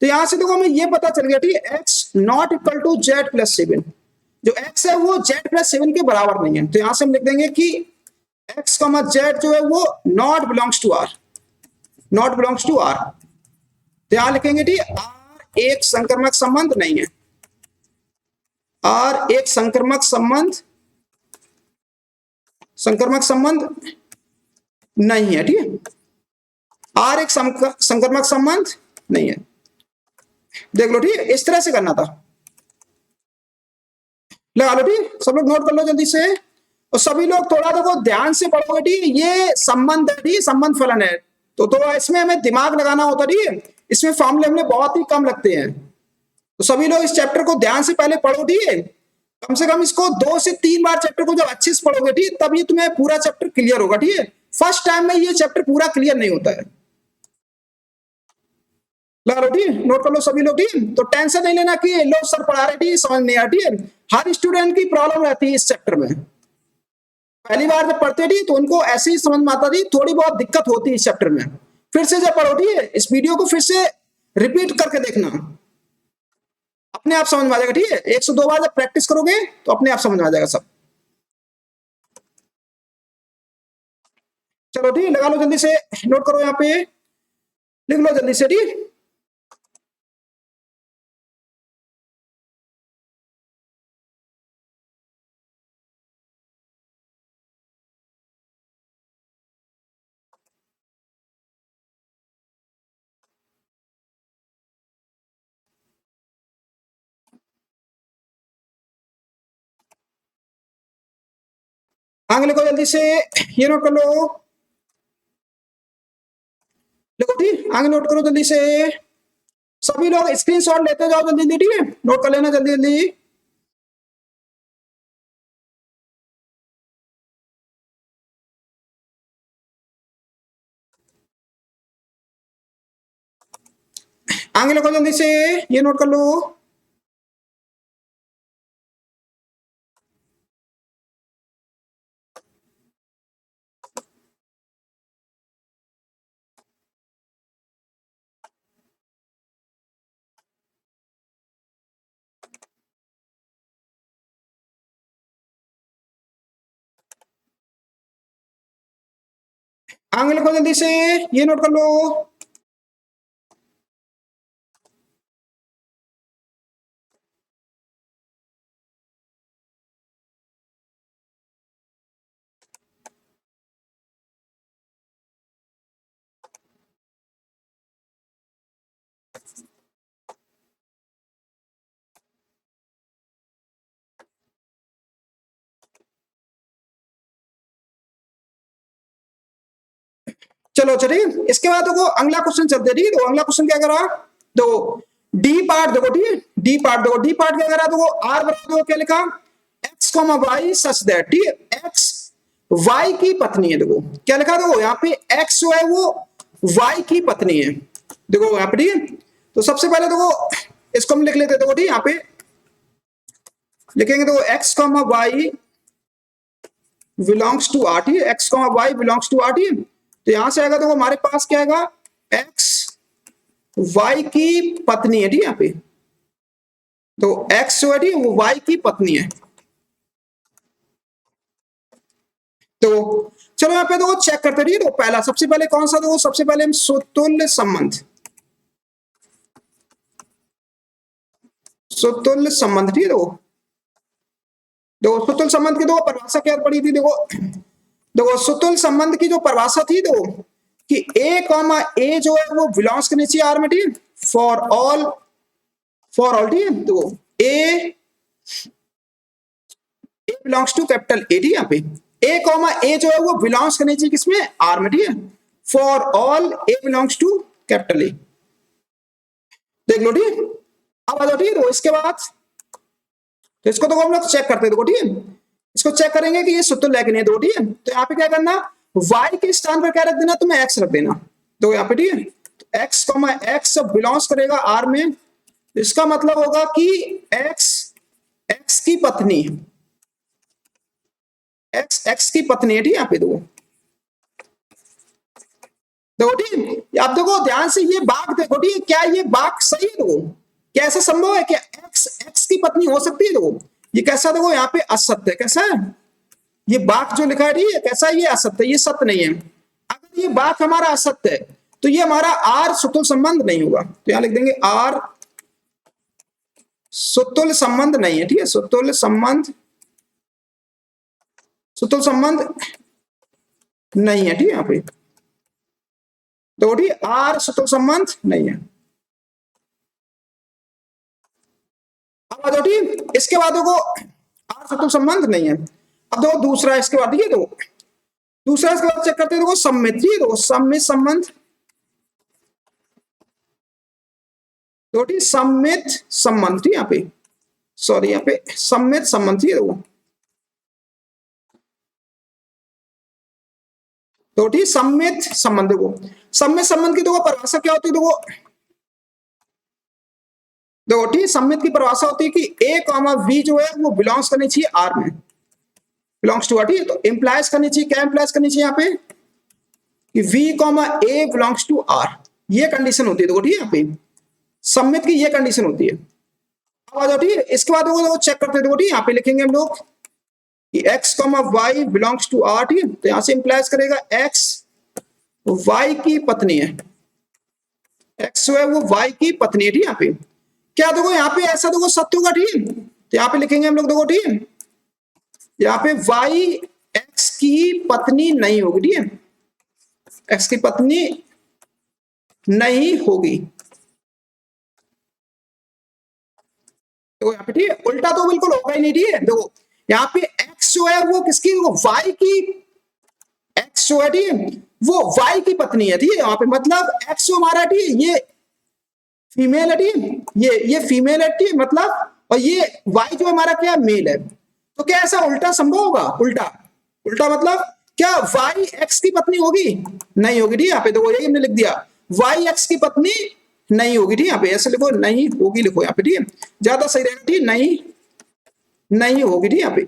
S1: तो यहां से देखो हमें ये पता चल गया ठीक है, x not equal to z plus 7, जो एक्स है वो जेड प्लस 7 के बराबर नहीं है। तो यहां से हम लिख देंगे कि एक्स कॉमा जेड जो है वो not belongs to R, not belongs to R. तो यहां लिखेंगे ठीक, आर एक संक्रमक संबंध नहीं है, आर एक संक्रमक संबंध, संक्रमक संबंध नहीं है, ठीक है, आर एक संक्रमक संबंध नहीं है। देख लो ठीक है, इस तरह से करना था, लगा लो ठीक, सब लोग नोट कर लो जल्दी से। और सभी लोग थोड़ा देखो ध्यान से पढ़ोगे ठीक, ये संबंध है ठीक, संबंध फलन है, तो इसमें हमें दिमाग लगाना होता ठीक, इसमें फॉर्मूले हमने बहुत ही कम लगते हैं। तो सभी लोग इस चैप्टर को ध्यान से पहले पढ़ो ठीक है, कम से कम इसको 2 से 3 बार चैप्टर को जब अच्छे से पढ़ोगे ठीक, तब ये तुम्हें पूरा चैप्टर क्लियर होगा ठीक है। फर्स्ट टाइम में ये चैप्टर पूरा क्लियर नहीं होता है। लगा लो ठीक, नोट कर लो सभी लोग ठीक। तो टेंशन नहीं लेना कि लोग सर पढ़ा रहे ठीक, समझ नहीं आ रही है, हर स्टूडेंट की प्रॉब्लम रहती है इस चैप्टर में। पहली बार जब पढ़ते थी तो उनको ऐसे ही समझ में आता थी, थोड़ी बहुत दिक्कत होती है इस चैप्टर में। फिर से जब पढ़ो ठीक है, इस वीडियो को फिर से रिपीट करके देखना, अपने आप समझ में आ जाएगा ठीक है। 1 से 2 बार जब प्रैक्टिस करोगे तो अपने आप समझ में आ जाएगा सब। चलो ठीक, लगा लो जल्दी से, नोट करो, यहाँ पे लिख लो जल्दी से ठीक। आगे लिखो जल्दी से, ये नोट कर लो, लिखो ठीक, आगे नोट करो जल्दी से। सभी लोग स्क्रीनशॉट लेते जाओ जल्दी जल्दी ठीक है, नोट कर लेना जल्दी जल्दी। आगे लिखो जल्दी से, ये नोट कर लो। आगे लिखो जल्दी से, ये नोट कर लो। चलो चलिए, इसके बाद देखो अगला क्वेश्चन चलते हैं ठीक है। तो अगला क्वेश्चन क्या करा, देखो डी पार्ट देखो ठीक है, डी पार्ट देखो, डी पार्ट क्या करा, देखो आर बराबर देखो क्या लिखा, x comma Y such that ठीक है, एक्स वाई की पत्नी है। देखो क्या लिखा, देखो यहाँ पे एक्स जो है वो वाई की पत्नी है, देखो यहाँ पे ठीक है। तो सबसे पहले देखो इसको हम लिख लेते हैं, देखो ठीक, यहाँ पे लिखेंगे देखो x comma Y belongs to R ठीक है, x comma Y belongs to R ठीक है। तो यहां से आएगा, देखो हमारे पास क्या आएगा, एक्स वाई की पत्नी है ठीक है, यहाँ पे तो एक्स जो है वो वाई की पत्नी है। तो चलो यहाँ पे देखो चेक करते रहिए। तो पहला सबसे पहले कौन सा, देखो सबसे पहले हम सुतुल्य संबंध, सुतुल्य संबंध ठीक है। देखो सुतुल्य संबंध की दो परिभाषा क्या पड़ी थी, देखो देखो सुतुल्य संबंध की जो परिभाषा थी देखो कि ए कॉमा ए जो है वो बिलोंग्स करनी चाहिए आर में ठीक, फॉर ऑल, फॉर ऑल ठीक है। तो ए बिलोंग्स टू कैपिटल ए ठीक है, यहाँ पे ए कॉमा ए जो है वो बिलोंग्स करनी चाहिए किसमें, आर में ठीक है, for all a belongs to capital A. देख लो ठीक, अब आ जाओ ठीक है। तो इसके बाद तो इसको तो हम लोग चेक करते हैं, देखो ठीक है, इसको चेक करेंगे कि ये सुतुल्य है कि नहीं, दो ठीक है। तो यहाँ पे क्या करना, y के स्थान पर क्या रख देना, तुम्हें x रख देना, तो यहाँ पे ठीक है, तो x कॉमा x जब बिलोंग्स करेगा r में, इसका मतलब होगा कि x की पत्नी, x की पत्नी है ठीक है, यहाँ पे दो देखो ठीक, अब देखो ध्यान से ये बाघ देखो ठीक, क्या ये बाघ सही है? देखो क्या ऐसा संभव है कि एक्स एक्स की पत्नी हो सकती है? देखो ये कैसा, देखो यहाँ पे असत्य है, कैसा है ये बाघ जो लिखा है ठीक है, कैसा है? ये असत्य, ये सत्य नहीं है। अगर ये बाघ हमारा असत्य है तो ये हमारा आर सुतुल संबंध नहीं होगा, तो यहां लिख देंगे आर सुतुल संबंध नहीं है, ठीक है, सुतुल संबंध, सुतुल संबंध नहीं है, ठीक है, यहाँ पे तो ठीक आर सुतुल संबंध नहीं है। अब दो ठीक, इसके बाद देखो आर सुतुल संबंध नहीं है। अब देखो दूसरा इसके बाद, ठीक है, देखो दूसरा इसके बाद चेक करते हैं, देखो सम्मित, ठीक है, देखो सम्मित संबंध, तो ठीक सम्मित संबंध, ठीक यहाँ पे सॉरी यहाँ पे सम्मित संबंध, ठीक है, देखो तो ठीक सम्मित संबंध, देखो सम्मित संबंध की देखो परिभाषा क्या होती है? देखो देखो ठीक सम्मित की परिभाषा होती है कि ए कॉमा वी जो है वो बिलोंग्स करनी चाहिए आर में, बिलोंग्स टू आर, ठीक है, तो इंप्लाइज करनी चाहिए, क्या इंप्लाइज करनी चाहिए यहाँ पे कि v comma A belongs to R, ये कंडीशन होती है, देखो ठीक है, यहाँ पे सम्मित की ये कंडीशन होती है। अब आ जाओ ठीक है, इसके बाद देखो चेक करते हैं, देखो ठीक यहाँ पे लिखेंगे हम लोग कि x comma Y belongs to R, ठीक है, तो यहां से इंप्लाइज करेगा x y की पत्नी है, x जो है वो y की पत्नी है, ठीक है, यहाँ पे क्या देखो यहाँ पे ऐसा देखो सत्य होगा, ठीक है, तो यहाँ पे लिखेंगे हम लोग, देखो ठीक है, यहाँ पे y x की पत्नी नहीं होगी, ठीक है, x की पत्नी नहीं होगी, देखो यहाँ पे ठीक है, उल्टा तो बिल्कुल होगा ही नहीं, ठीक है, देखो यहाँ पे x जो है वो किसकी, y की, x जो है ठीक है वो y की पत्नी है, ठीक है, यहाँ पे मतलब x जो हमारा ठीक है ये फीमेल है, ठीक है, ये फीमेल है, ठीक है, मतलब और ये y जो हमारा क्या मेल है, तो क्या ऐसा उल्टा संभव होगा? उल्टा, उल्टा मतलब क्या y x की पत्नी होगी? नहीं होगी, ठीक है, यहाँ पे देखो यही हमने लिख दिया y x की पत्नी नहीं होगी, ठीक है, यहाँ पे ऐसे लिखो नहीं होगी, लिखो यहाँ पे ठीक है, ज्यादा सही रहेगा, ठीक नहीं नहीं होगी, ठीक है, यहाँ पे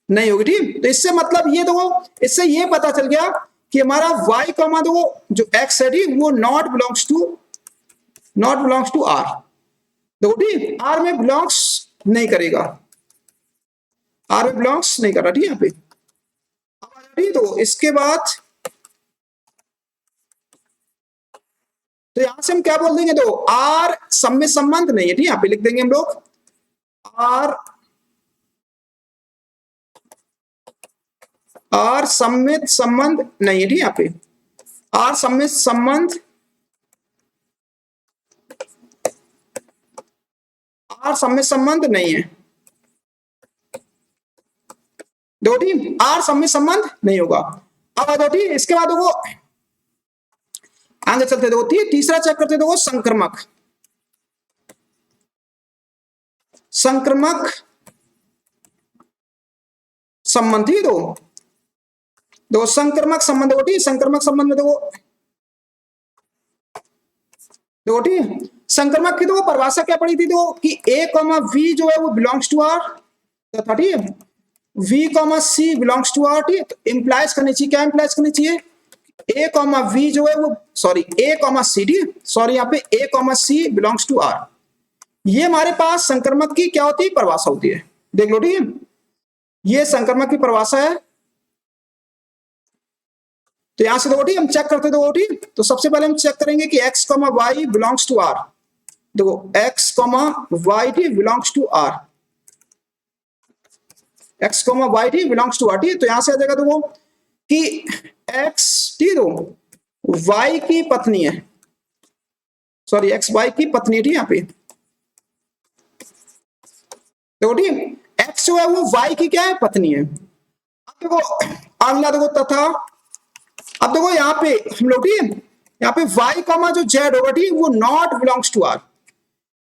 S1: नहीं होगी, ठीक, तो इससे मतलब ये देखो इससे ये पता चल गया कि हमारा y कॉमा देखो जो x है ठीक वो नॉट बिलोंग्स टू r, देखो ठीक r में बिलोंग्स नहीं करेगा, r में बिलोंग्स नहीं कर रहा, ठीक है, यहाँ पे ठीक, तो इसके बाद तो यहां से हम क्या बोल देंगे, तो r सम्मित संबंध नहीं है, ठीक है, यहाँ पे लिख देंगे हम लोग r सम्मित संबंध नहीं है, ठीक है, यहाँ पे r सम्मित संबंध, r सम्मित संबंध नहीं है, दो ठीक r सम्मित संबंध नहीं होगा। अब दो ठीक इसके बाद देखो आगे चलते, देखो ठीक तीसरा चेक करते, देखो संक्रमक, संक्रमक संबंध, ठीक दो संक्रमक संबंध, देखो ठीक संक्रमक संबंध में देखो ठीक संक्रमक की देखो परिभाषा क्या पड़ी थी, देखो कि a कॉमा v जो है वो बिलोंग्स टू आर, तथा ठीक है v comma c belongs to R, ठीक, इंप्लाइज करनी चाहिए, क्या इंप्लाइज करनी चाहिए a कॉमा v जो है वो सॉरी a कॉमा c, ठीक सॉरी यहाँ पे a comma c belongs to R, ये हमारे पास संक्रमक की क्या होती है परिभाषा होती है, देख लो ठीक है, ये संक्रमक की परिभाषा है। तो यहां से देखो ठीक हम चेक करते देखो ठीक, तो सबसे पहले हम चेक करेंगे कि x comma Y belongs to R, देखो x कॉमा वाई ठीक belongs to R, x comma y ठीक बिलोंग्स टू आर, ठीक, तो यहां से आ जाएगा देखो कि x ठीक दो y की पत्नी है, सॉरी x y की पत्नी है, ठीक यहाँ पे देखो ठीक x जो है वो y की क्या है पत्नी है। अब देखो अगला देखो तथा, अब देखो यहाँ पे हम लोग ठीक है यहाँ पे y कॉमा जो z होगा ठीक वो नॉट बिलोंग्स टू आर,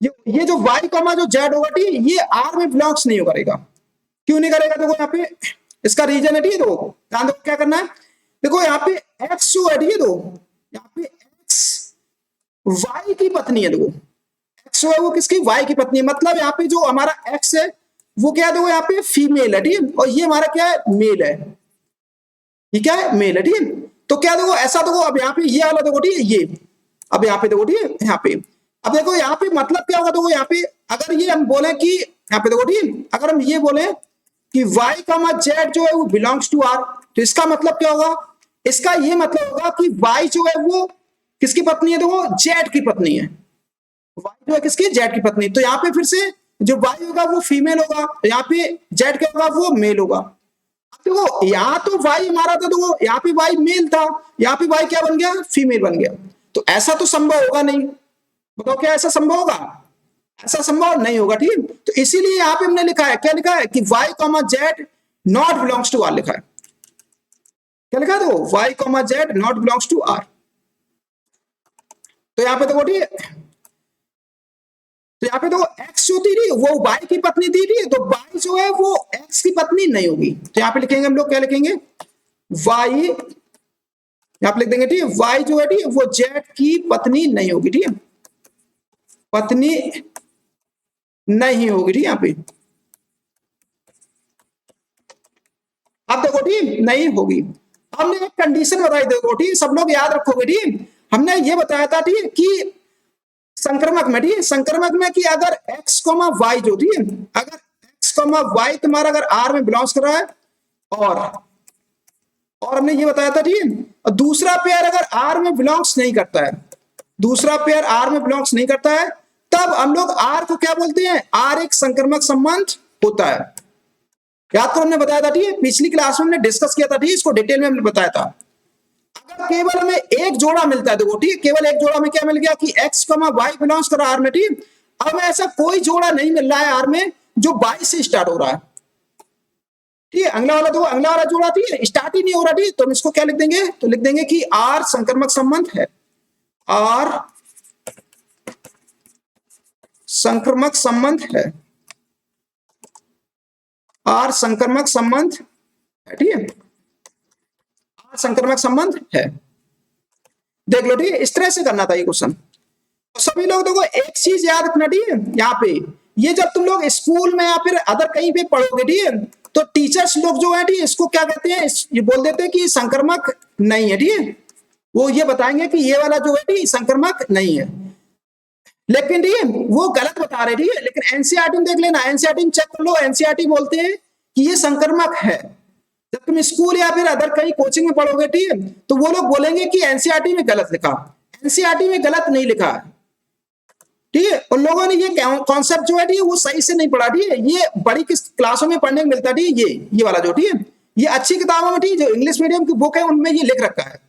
S1: ये जो y कॉमा जो z होगा ठीक ये r में बिलोंग्स नहीं करेगा, क्यों नहीं करेगा देखो यहाँ पे इसका रीजन है, ठीक है देखो ध्यान दो क्या करना है, देखो यहाँ पे x जो है ठीक है दो यहाँ पे x y की पत्नी है, देखो x जो है वो किसकी y की पत्नी है, मतलब यहाँ पे जो हमारा x है वो क्या है देखो यहाँ पे फीमेल है ठीक है और ये हमारा क्या है मेल है, ये क्या है, मेल है, ठीक है। तो क्या देखो ऐसा देखो, अब यहाँ पे ये वाला देखो, ठीक है, ये अब यहाँ पे देखो, ठीक है, यहाँ पे अब देखो यहाँ पे मतलब क्या होगा, देखो यहाँ पे अगर ये हम बोले कि यहाँ पे देखो, ठीक है, अगर हम ये बोले कि y कमा जेड जो है वो बिलोंग्स टू आर, तो इसका मतलब क्या होगा, इसका ये मतलब होगा कि y जो है वो किसकी पत्नी है, देखो जेड की पत्नी है। y जो है किसकी, जेड की पत्नी। तो यहाँ पे फिर से जो y होगा वो फीमेल होगा, तो यहाँ पे जेड क्या होगा, वो मेल होगा। देखो यहाँ तो वाई हमारा था, देखो यहाँ पे वाई मेल था, यहाँ पे वाई क्या बन गया, फीमेल बन गया। तो ऐसा तो संभव होगा नहीं, बताओ क्या ऐसा संभव होगा, ऐसा संभव नहीं होगा, ठीक है। तो इसीलिए यहाँ पे हमने लिखा है, क्या लिखा है कि y comma z not belongs to R लिखा है। क्या लिखा है, देखो y comma z not belongs to R. तो यहाँ पे देखो, ठीक है, तो यहाँ पे देखो एक्स जो थी वो वाई की पत्नी थी, ठीक है, तो वाई जो है वो एक्स की पत्नी नहीं होगी। तो यहाँ पे लिखेंगे हम लोग, क्या लिखेंगे, वाई यहाँ पे लिख देंगे, ठीक है, वाई जो है, ठीक है, वो जेड की पत्नी नहीं होगी, ठीक है, पत्नी नहीं होगी, ठीक है, यहाँ पे अब देखो, ठीक नहीं होगी। हमने एक कंडीशन बताई, देखो ठीक, सब लोग याद रखोगे, ठीक, हमने ये बताया था, ठीक कि संक्रमक में, ठीक संक्रमक में कि अगर x कोमा वाई जो, ठीक है, अगर x कोमा वाई तुम्हारा अगर r में बिलोंग्स कर रहा है, और और हमने ये बताया था, ठीक है, और दूसरा पेयर अगर r में बिलोंग्स नहीं करता है, दूसरा पेयर r में बिलोंग्स नहीं करता है, तब हम लोग r को क्या बोलते हैं, r एक संक्रमक संबंध होता है। याद करो हमने बताया था, ठीक है, पिछली क्लास में हमने डिस्कस किया था, ठीक, इसको डिटेल में हमने बताया था। अगर केवल हमें एक जोड़ा मिलता है, देखो ठीक, केवल एक जोड़ा में क्या मिल गया कि x वाई बिलोंग्स कर आर में, ठीक। अब ऐसा कोई जोड़ा नहीं मिल रहा है आर में जो बाई से स्टार्ट हो रहा है, ठीक है, अगला वाला, तो अगला वाला जोड़ा, ठीक है, स्टार्ट ही नहीं हो रहा, ठीक, तो हम इसको क्या लिख देंगे, तो लिख देंगे कि आर संक्रमक संबंध है, आर संक्रमक संबंध है, आर संक्रमक संबंध है, ठीक है, आर संक्रमक संबंध है। देख लो, ठीक है, इस तरह से करना था ये क्वेश्चन। तो सभी लोग देखो एक चीज याद रखना, ठीक है, यहाँ पे ये जब तुम लोग स्कूल में या फिर अदर कहीं पे पढ़ोगे, ठीक है, तो टीचर्स लोग जो है, ठीक है, इसको क्या कहते हैं, ये बोल देते हैं कि संक्रमक नहीं है, ठीक है, वो ये बताएंगे कि ये वाला जो है, ठीक संक्रमक नहीं है, लेकिन ठीक है वो गलत बता रहे, ठीक है, लेकिन एनसीईआरटी में देख लेना, एनसीईआरटी में चेक कर लो, एनसीईआरटी बोलते हैं कि ये संक्रमक है। जब तुम स्कूल या फिर अदर कहीं कोचिंग में पढ़ोगे, ठीक है, तो वो लोग बोलेंगे कि एनसीईआरटी में गलत लिखा, एनसीईआरटी में गलत नहीं लिखा है, ठीक है, उन लोगों ने ये कॉन्सेप्ट जो है, ठीक है, वो सही से नहीं पढ़ा, ठीक है, ये बड़ी किस क्लासों में पढ़ने को मिलता है, ठीक है, ये वाला जो, ठीक है, ये अच्छी किताबों में, ठीक है, जो इंग्लिश मीडियम की बुक है उनमें ये लिख रखा है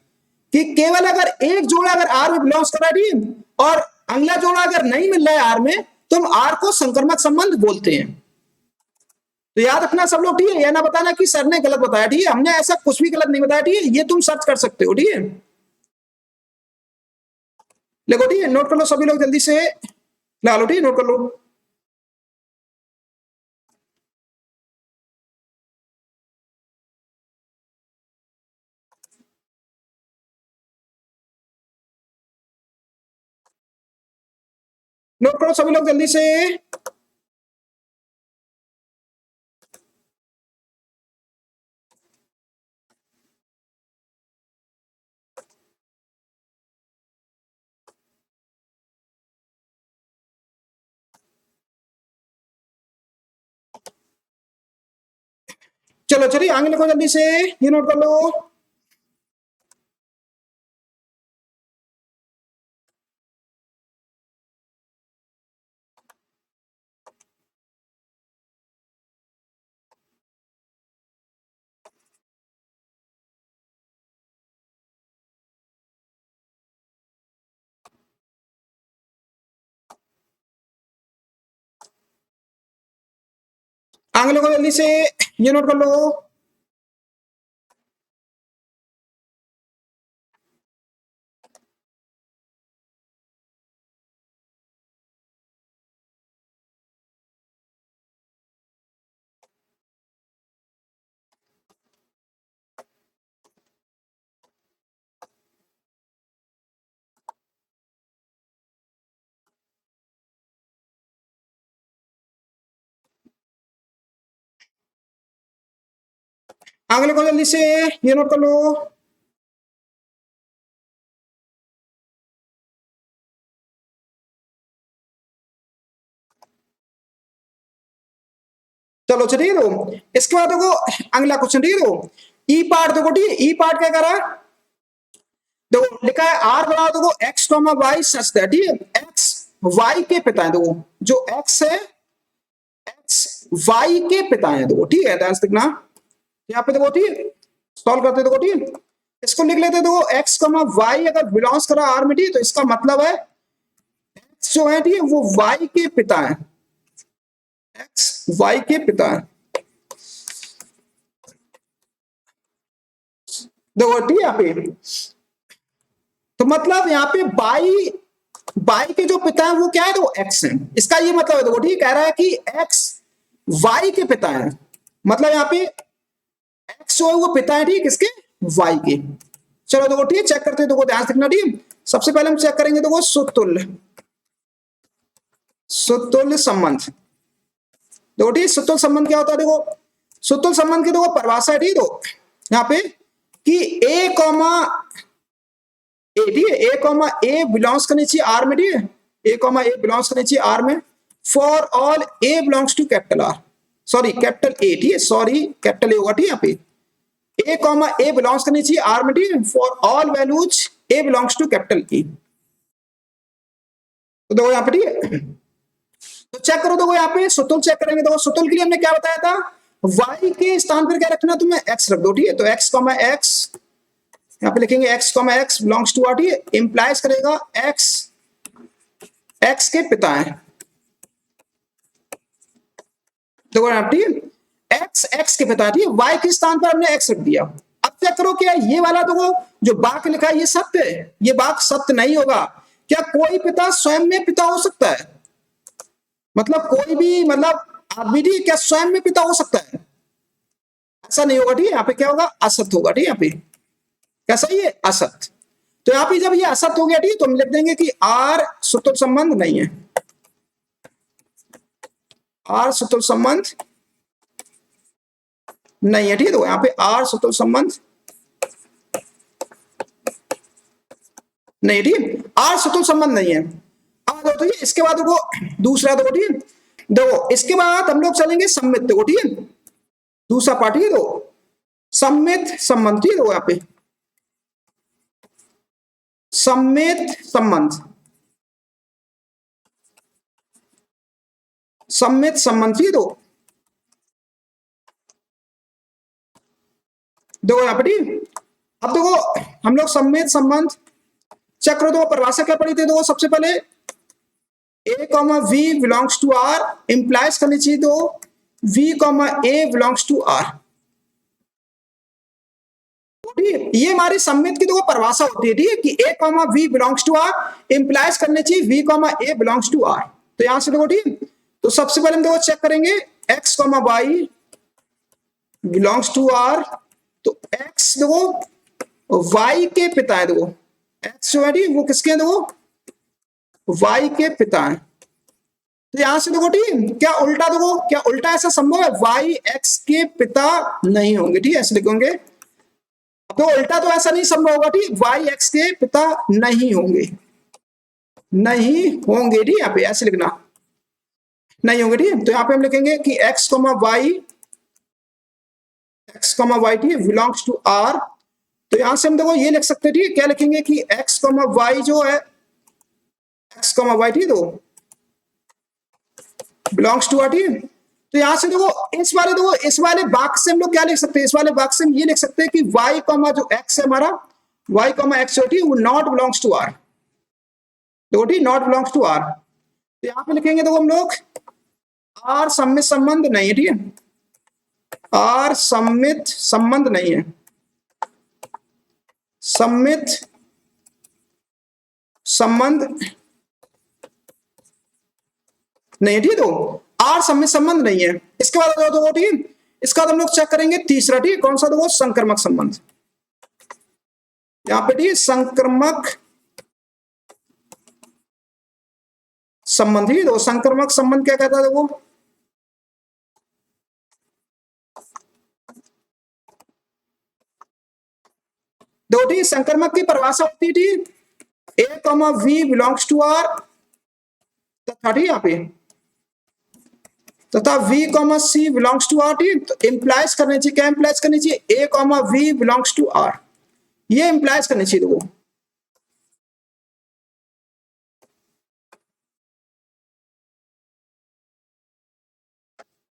S1: कि केवल अगर एक जोड़ा अगर आर में बिलोंग्स कर रहा है, ठीक है, और अगला जोड़ा अगर नहीं मिल रहा है आर में, तो हम आर को संक्रमक संबंध बोलते हैं। तो याद रखना सब लोग, ठीक है, यह ना बताना कि सर ने गलत बताया, ठीक है, हमने ऐसा कुछ भी गलत नहीं बताया, ठीक है, ये तुम सर्च कर सकते हो, ठीक है, देखो ठीक है, नोट कर लो सभी लोग जल्दी से, ला लो, ठीक है, नोट कर लो, नोट करो सभी लोग जल्दी से। चलो चलिए आगे लिखो जल्दी से, ये नोट कर लो। आगे लिखो जल्दी से, ये नोट कर लो। आगे लिखो जल्दी से, ये नोट कर लो। चलो ठीक है, तो इसके बाद देखो अगला क्वेश्चन, ठीक है, तो ई पार्ट देखो, ठीक है, ई पार्ट क्या करा, देखो लिखा है आर बना देखो x comma Y such that, ठीक है, एक्स वाई के पिता है, देखो जो एक्स है एक्स वाई के पिता है, देखो ठीक है, ध्यान से देखना यहाँ पे, देखो ठीक, सॉल्व करते देखो ठीक, इसको लिख लेते देखो एक्स कॉमा वाई अगर बिलोंग्स करा आर में, ठीक, तो इसका मतलब है एक्स जो है ठीक है वो वाई के पिता है, एक्स वाई के पिता है, देखो ठीक है यहाँ पे, तो मतलब यहाँ पे बाई बाई के जो पिता है वो क्या है, तो एक्स है, इसका ये मतलब है, देखो ठीक कह रहा है कि एक्स वाई के पिता है, मतलब यहाँ पे एक्स जो है वो पिता है ठीक किसके, वाई के। चलो देखो ठीक चेक करते हैं, देखो ध्यान से देखना ठीक, सबसे पहले हम चेक करेंगे देखो सुतुल्य, सुतुल्य संबंध, देखो ठीक सुतुल्य संबंध क्या होता है, देखो सुतुल्य संबंध की देखो परिभाषा है ठीक, तो यहाँ पे कि ए कॉमा ए, ठीक है, ए कॉमा ए बिलोंग्स करनी चाहिए आर में, ठीक है, ए कॉमा ए बिलोंग्स करनी चाहिए आर में, for all a belongs to capital R, sorry capital A, ठीक है, सॉरी कैपिटल ए होगा ठीक है, यहाँ पे ए कॉमा ए बिलोंग्स करनी चाहिए आर में, ठीक है, for all values a belongs to capital E, तो देखो यहाँ पे ठीक है, तो चेक करो, देखो यहाँ पे सुतुल चेक करेंगे, देखो सुतुल के लिए हमने क्या बताया था, y के स्थान पर क्या रखना, तुम्हें x रख दो, ठीक है, तो x कॉमा x यहाँ पे लिखेंगे x comma x belongs to R, ठीक है, इंप्लाइज करेगा x x के पिता है, देखो यहाँ ठीक है, x x के पिता है, ठीक है, y के स्थान पर हमने x रख दिया। अब चेक करो क्या ये वाला देखो जो वाक्य लिखा है ये सत्य है, ये वाक्य सत्य नहीं होगा, क्या कोई पिता स्वयं में पिता हो सकता है, मतलब कोई भी मतलब आदमी ठीक क्या स्वयं में पिता हो सकता है, ऐसा नहीं होगा ठीक है, यहाँ पे क्या होगा असत्य होगा, ठीक है, यहाँ पे कैसा ये असत्य, तो यहाँ पे जब ये असत्य हो गया ठीक तो हम लिख देंगे कि आर सुतुल संबंध नहीं है, आर सुतुल संबंध नहीं है, ठीक है, तो यहाँ पे आर सुतुल संबंध नहीं, ठीक आर सुतुल संबंध नहीं है। अब तो ये इसके बाद देखो दूसरा देखो ठीक देखो इसके बाद हम लोग चलेंगे सम्मित, देखो ठीक है, दूसरा पार्ट ही दो सम्मित संबंध, ठीक है, यहाँ पे सम्मित संबंध, सम्मित संबंध, ठीक दो देखो यहाँ पे ठीक, अब देखो हम लोग सम्मित संबंध चेक करो, देखो परिभाषा क्या पढ़ी थी, देखो सबसे पहले a comma we belongs to R implies करनी चाहिए, तो v comma A belongs to R, ये हमारी सम्मित की देखो परिभाषा होती है, ठीक है, कि ए comma we belongs to R implies करनी चाहिए we comma A belongs to R, तो यहां से देखो ठीक, तो सबसे पहले हम देखो चेक करेंगे x comma Y belongs to R, तो एक्स देखो वाई के पिता है, देखो एक्स जो है वो किसके हैं, देखो वाई के पिता है, तो यहां से देखो ठीक क्या उल्टा, देखो क्या उल्टा ऐसा संभव है, वाई एक्स के पिता नहीं होंगे, ठीक है, ऐसे लिखेंगे, तो उल्टा तो ऐसा नहीं संभव होगा, ठीक वाई एक्स के पिता नहीं होंगे, नहीं होंगे, ठीक यहाँ पे ऐसे लिखना नहीं होंगे, ठीक, तो यहाँ पे हम लिखेंगे कि एक्स कॉमा वाई ठीक बिलोंग्स टू आर, तो यहां से हम देखो ये लिख सकते हैं, ठीक क्या लिखेंगे कि एक्स कॉमा वाई जो है एक्स कॉमा वाई ठीक दो बिलोंग्स टू आर, ठीक, तो यहां से देखो इस वाले वाक्य से हम लोग क्या लिख सकते हैं, इस वाले वाक्य से हम ये लिख सकते हैं कि y कॉमा जो x है हमारा y कॉमा x जो वो नॉट बिलोंग्स टू r, देखो ठीक नॉट बिलोंग्स टू r, तो यहां पे लिखेंगे देखो हम लोग r सम्मित संबंध नहीं है, ठीक है, r सम्मित संबंध नहीं है, सम्मित संबंध नहीं है, ठीक, तो आर सम्मित संबंध नहीं है। इसके बाद देखो ठीक, इसका बाद हम लोग चेक करेंगे तीसरा, ठीक कौन सा, देखो संक्रमक संबंध, यहाँ पे ठीक संक्रमक संबंध, ही दो संक्रमक संबंध क्या कहता है, देखो ठीक, संक्रमक की परिभाषा होती थी a comma we belongs to R तथा ठीक यहाँ पे तथा v comma c belongs to R. ठीक, तो इंप्लाइज करनी चाहिए, क्या इंप्लाइज करनी चाहिए, a comma we belongs to R, ये इंप्लाइज करनी चाहिए।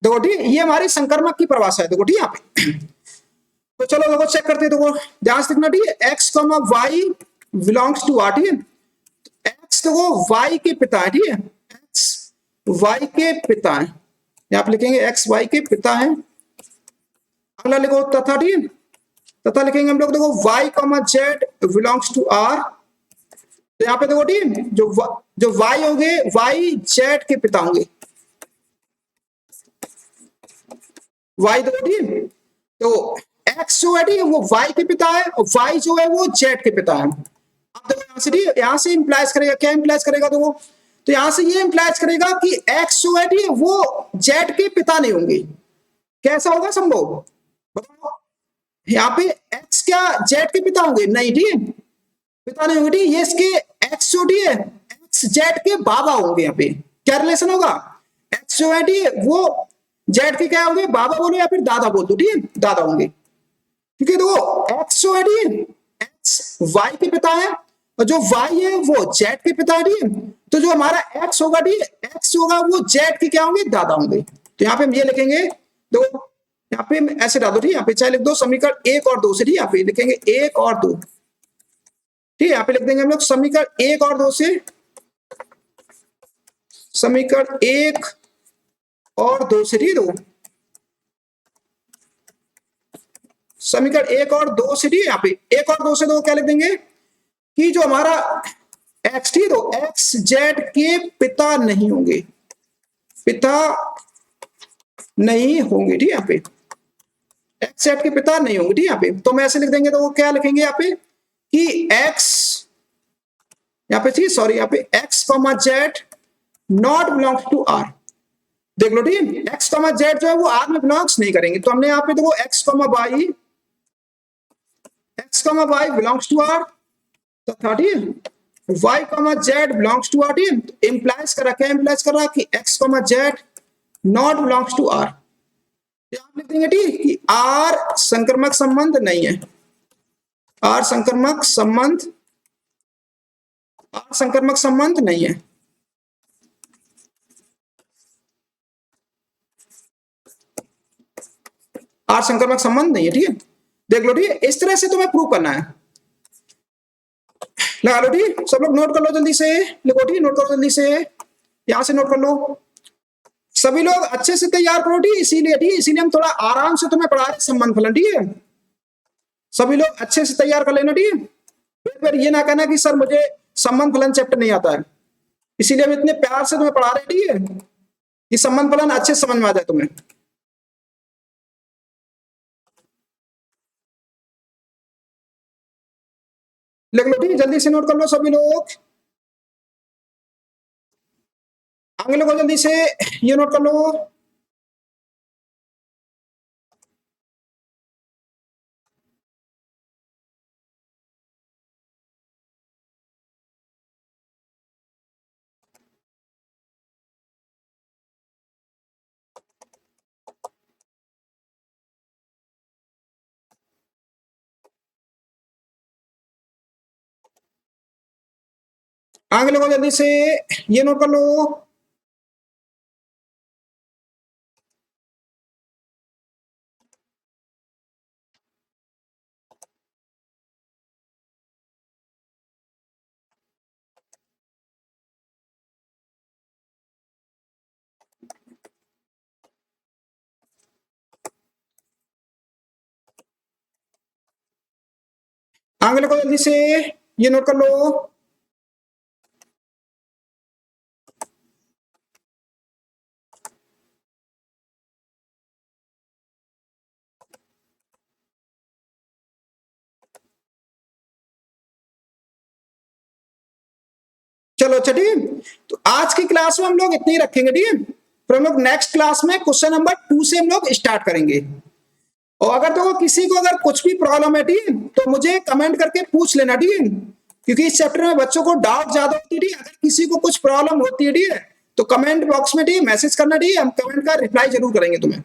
S1: देखो ठीक, ये हमारी संक्रमक की परिभाषा है। देखो ठीक यहाँ पे तो चलो देखो चेक करते हैं। देखो ध्यान से देखना, ठीक है, x comma Y belongs to R. ठीक है, एक्स देखो वाई के पिता है। ठीक है, एक्स वाई के पिता है, यहाँ पे लिखेंगे एक्स वाई के पिता है। अगला लिखो तथा। ठीक है, तथा लिखेंगे हम लोग, देखो y comma z belongs to R. तो यहाँ पे देखो ठीक, जो y होंगे y जेड के पिता होंगे। y देखो ठीक, तो x जो है ठीक वो y के पिता है और y जो है वो z के पिता है। अब देखो यहाँ से ठीक, यहाँ से इंप्लाइज करेगा, क्या इंप्लाइज करेगा, देखो तो यहाँ से ये इंप्लाइज करेगा कि x जो है ठीक वो z के पिता नहीं होंगे। कैसा होगा संभव, बताओ। यहाँ पे x क्या z के पिता होंगे, नहीं ठीक, पिता नहीं होंगे। ठीक, ये इसके x जो है x z के बाबा होंगे। यहाँ पे क्या रिलेशन होगा, x जो है ठीक वो z के क्या होंगे, बाबा बोलो या फिर दादा बोल दो। ठीक, दादा होंगे। ठीक है, देखो x जो है ठीक x y के पिता है और जो y है वो z के पिता है। ठीक, तो जो हमारा x होगा ठीक, x होगा वो z के क्या होंगे, दादा होंगे। तो यहाँ पे हम ये लिखेंगे, देखो यहाँ पे ऐसे डाल दो। ठीक, यहाँ पे चाहे लिख दो समीकरण एक और दो से। ठीक, यहाँ पे लिखेंगे एक और दो। ठीक, यहाँ पे लिख देंगे हम लोग समीकरण एक और दो से, समीकरण एक और दो से। ठीक, दो समीकरण एक और दो से। ठीक, यहाँ पे एक और दो से दो क्या लिख देंगे कि जो हमारा x ठीक, तो x z के पिता नहीं होंगे, पिता नहीं होंगे। ठीक, यहाँ पे x z के पिता नहीं होंगे। ठीक, यहाँ पे तो मैं ऐसे लिख देंगे, तो वो क्या लिखेंगे यहाँ पे कि x यहाँ पे, ठीक सॉरी, यहाँ पे x comma z not belongs to R. देख लो ठीक, x कॉमा जेड जो है वो आर में बिलोंग्स नहीं करेंगे। तो हमने यहाँ पे देखो x comma Y belongs to R तथा ठीक y comma z belongs to R. ठीक, इंप्लाइज कर रहा, क्या इंप्लाइज कर रहा कि x comma z not belongs to R. आप लिख देंगे ठीक कि आर संक्रमक संबंध नहीं है, आर संक्रमक संबंध, आर संक्रमक संबंध नहीं है। आर संक्रमक संबंध नहीं है। ठीक है, देख लो ठीक, इस तरह से तुम्हें प्रूव करना है। लगा लो ठीक, सब लोग नोट कर लो जल्दी से, लिखो ठीक, नोट करो जल्दी से, यहां से नोट कर लो। सभी लोग अच्छे से तैयार करो ठीक, इसीलिए हम थोड़ा आराम से तुम्हें पढ़ा रहे संबंध फलन। ठीक है, सभी लोग अच्छे से तैयार कर लेना। ठीक, फिर ये ना कहना कि सर मुझे संबंध फलन चैप्टर नहीं आता है, इसीलिए हम इतने प्यार से तुम्हें पढ़ा रहे। ठीक है, कि संबंध फलन अच्छे से समझ में आ जाए तुम्हें। लिख लो ठीक, जल्दी से नोट कर लो सभी लोग, आगे लोगों जल्दी से ये नोट कर लो। आगे लोगों जल्दी से ये नोट कर लो। आगे लोगों जल्दी से ये नोट कर लो। चलो अच्छा ठीक है, तो आज की क्लास में हम लोग इतने ही रखेंगे। ठीक है, फिर हम लोग नेक्स्ट क्लास में क्वेश्चन नंबर 2 से हम लोग स्टार्ट करेंगे। और अगर तो किसी को अगर कुछ भी प्रॉब्लम है ठीक, तो मुझे कमेंट करके पूछ लेना ठीक है, क्योंकि इस चैप्टर में बच्चों को डाउट ज्यादा होती है। अगर किसी को कुछ प्रॉब्लम होती है ठीक है, तो कमेंट बॉक्स में ठीक मैसेज करना ठीक है, हम कमेंट का रिप्लाई जरूर करेंगे तुम्हें।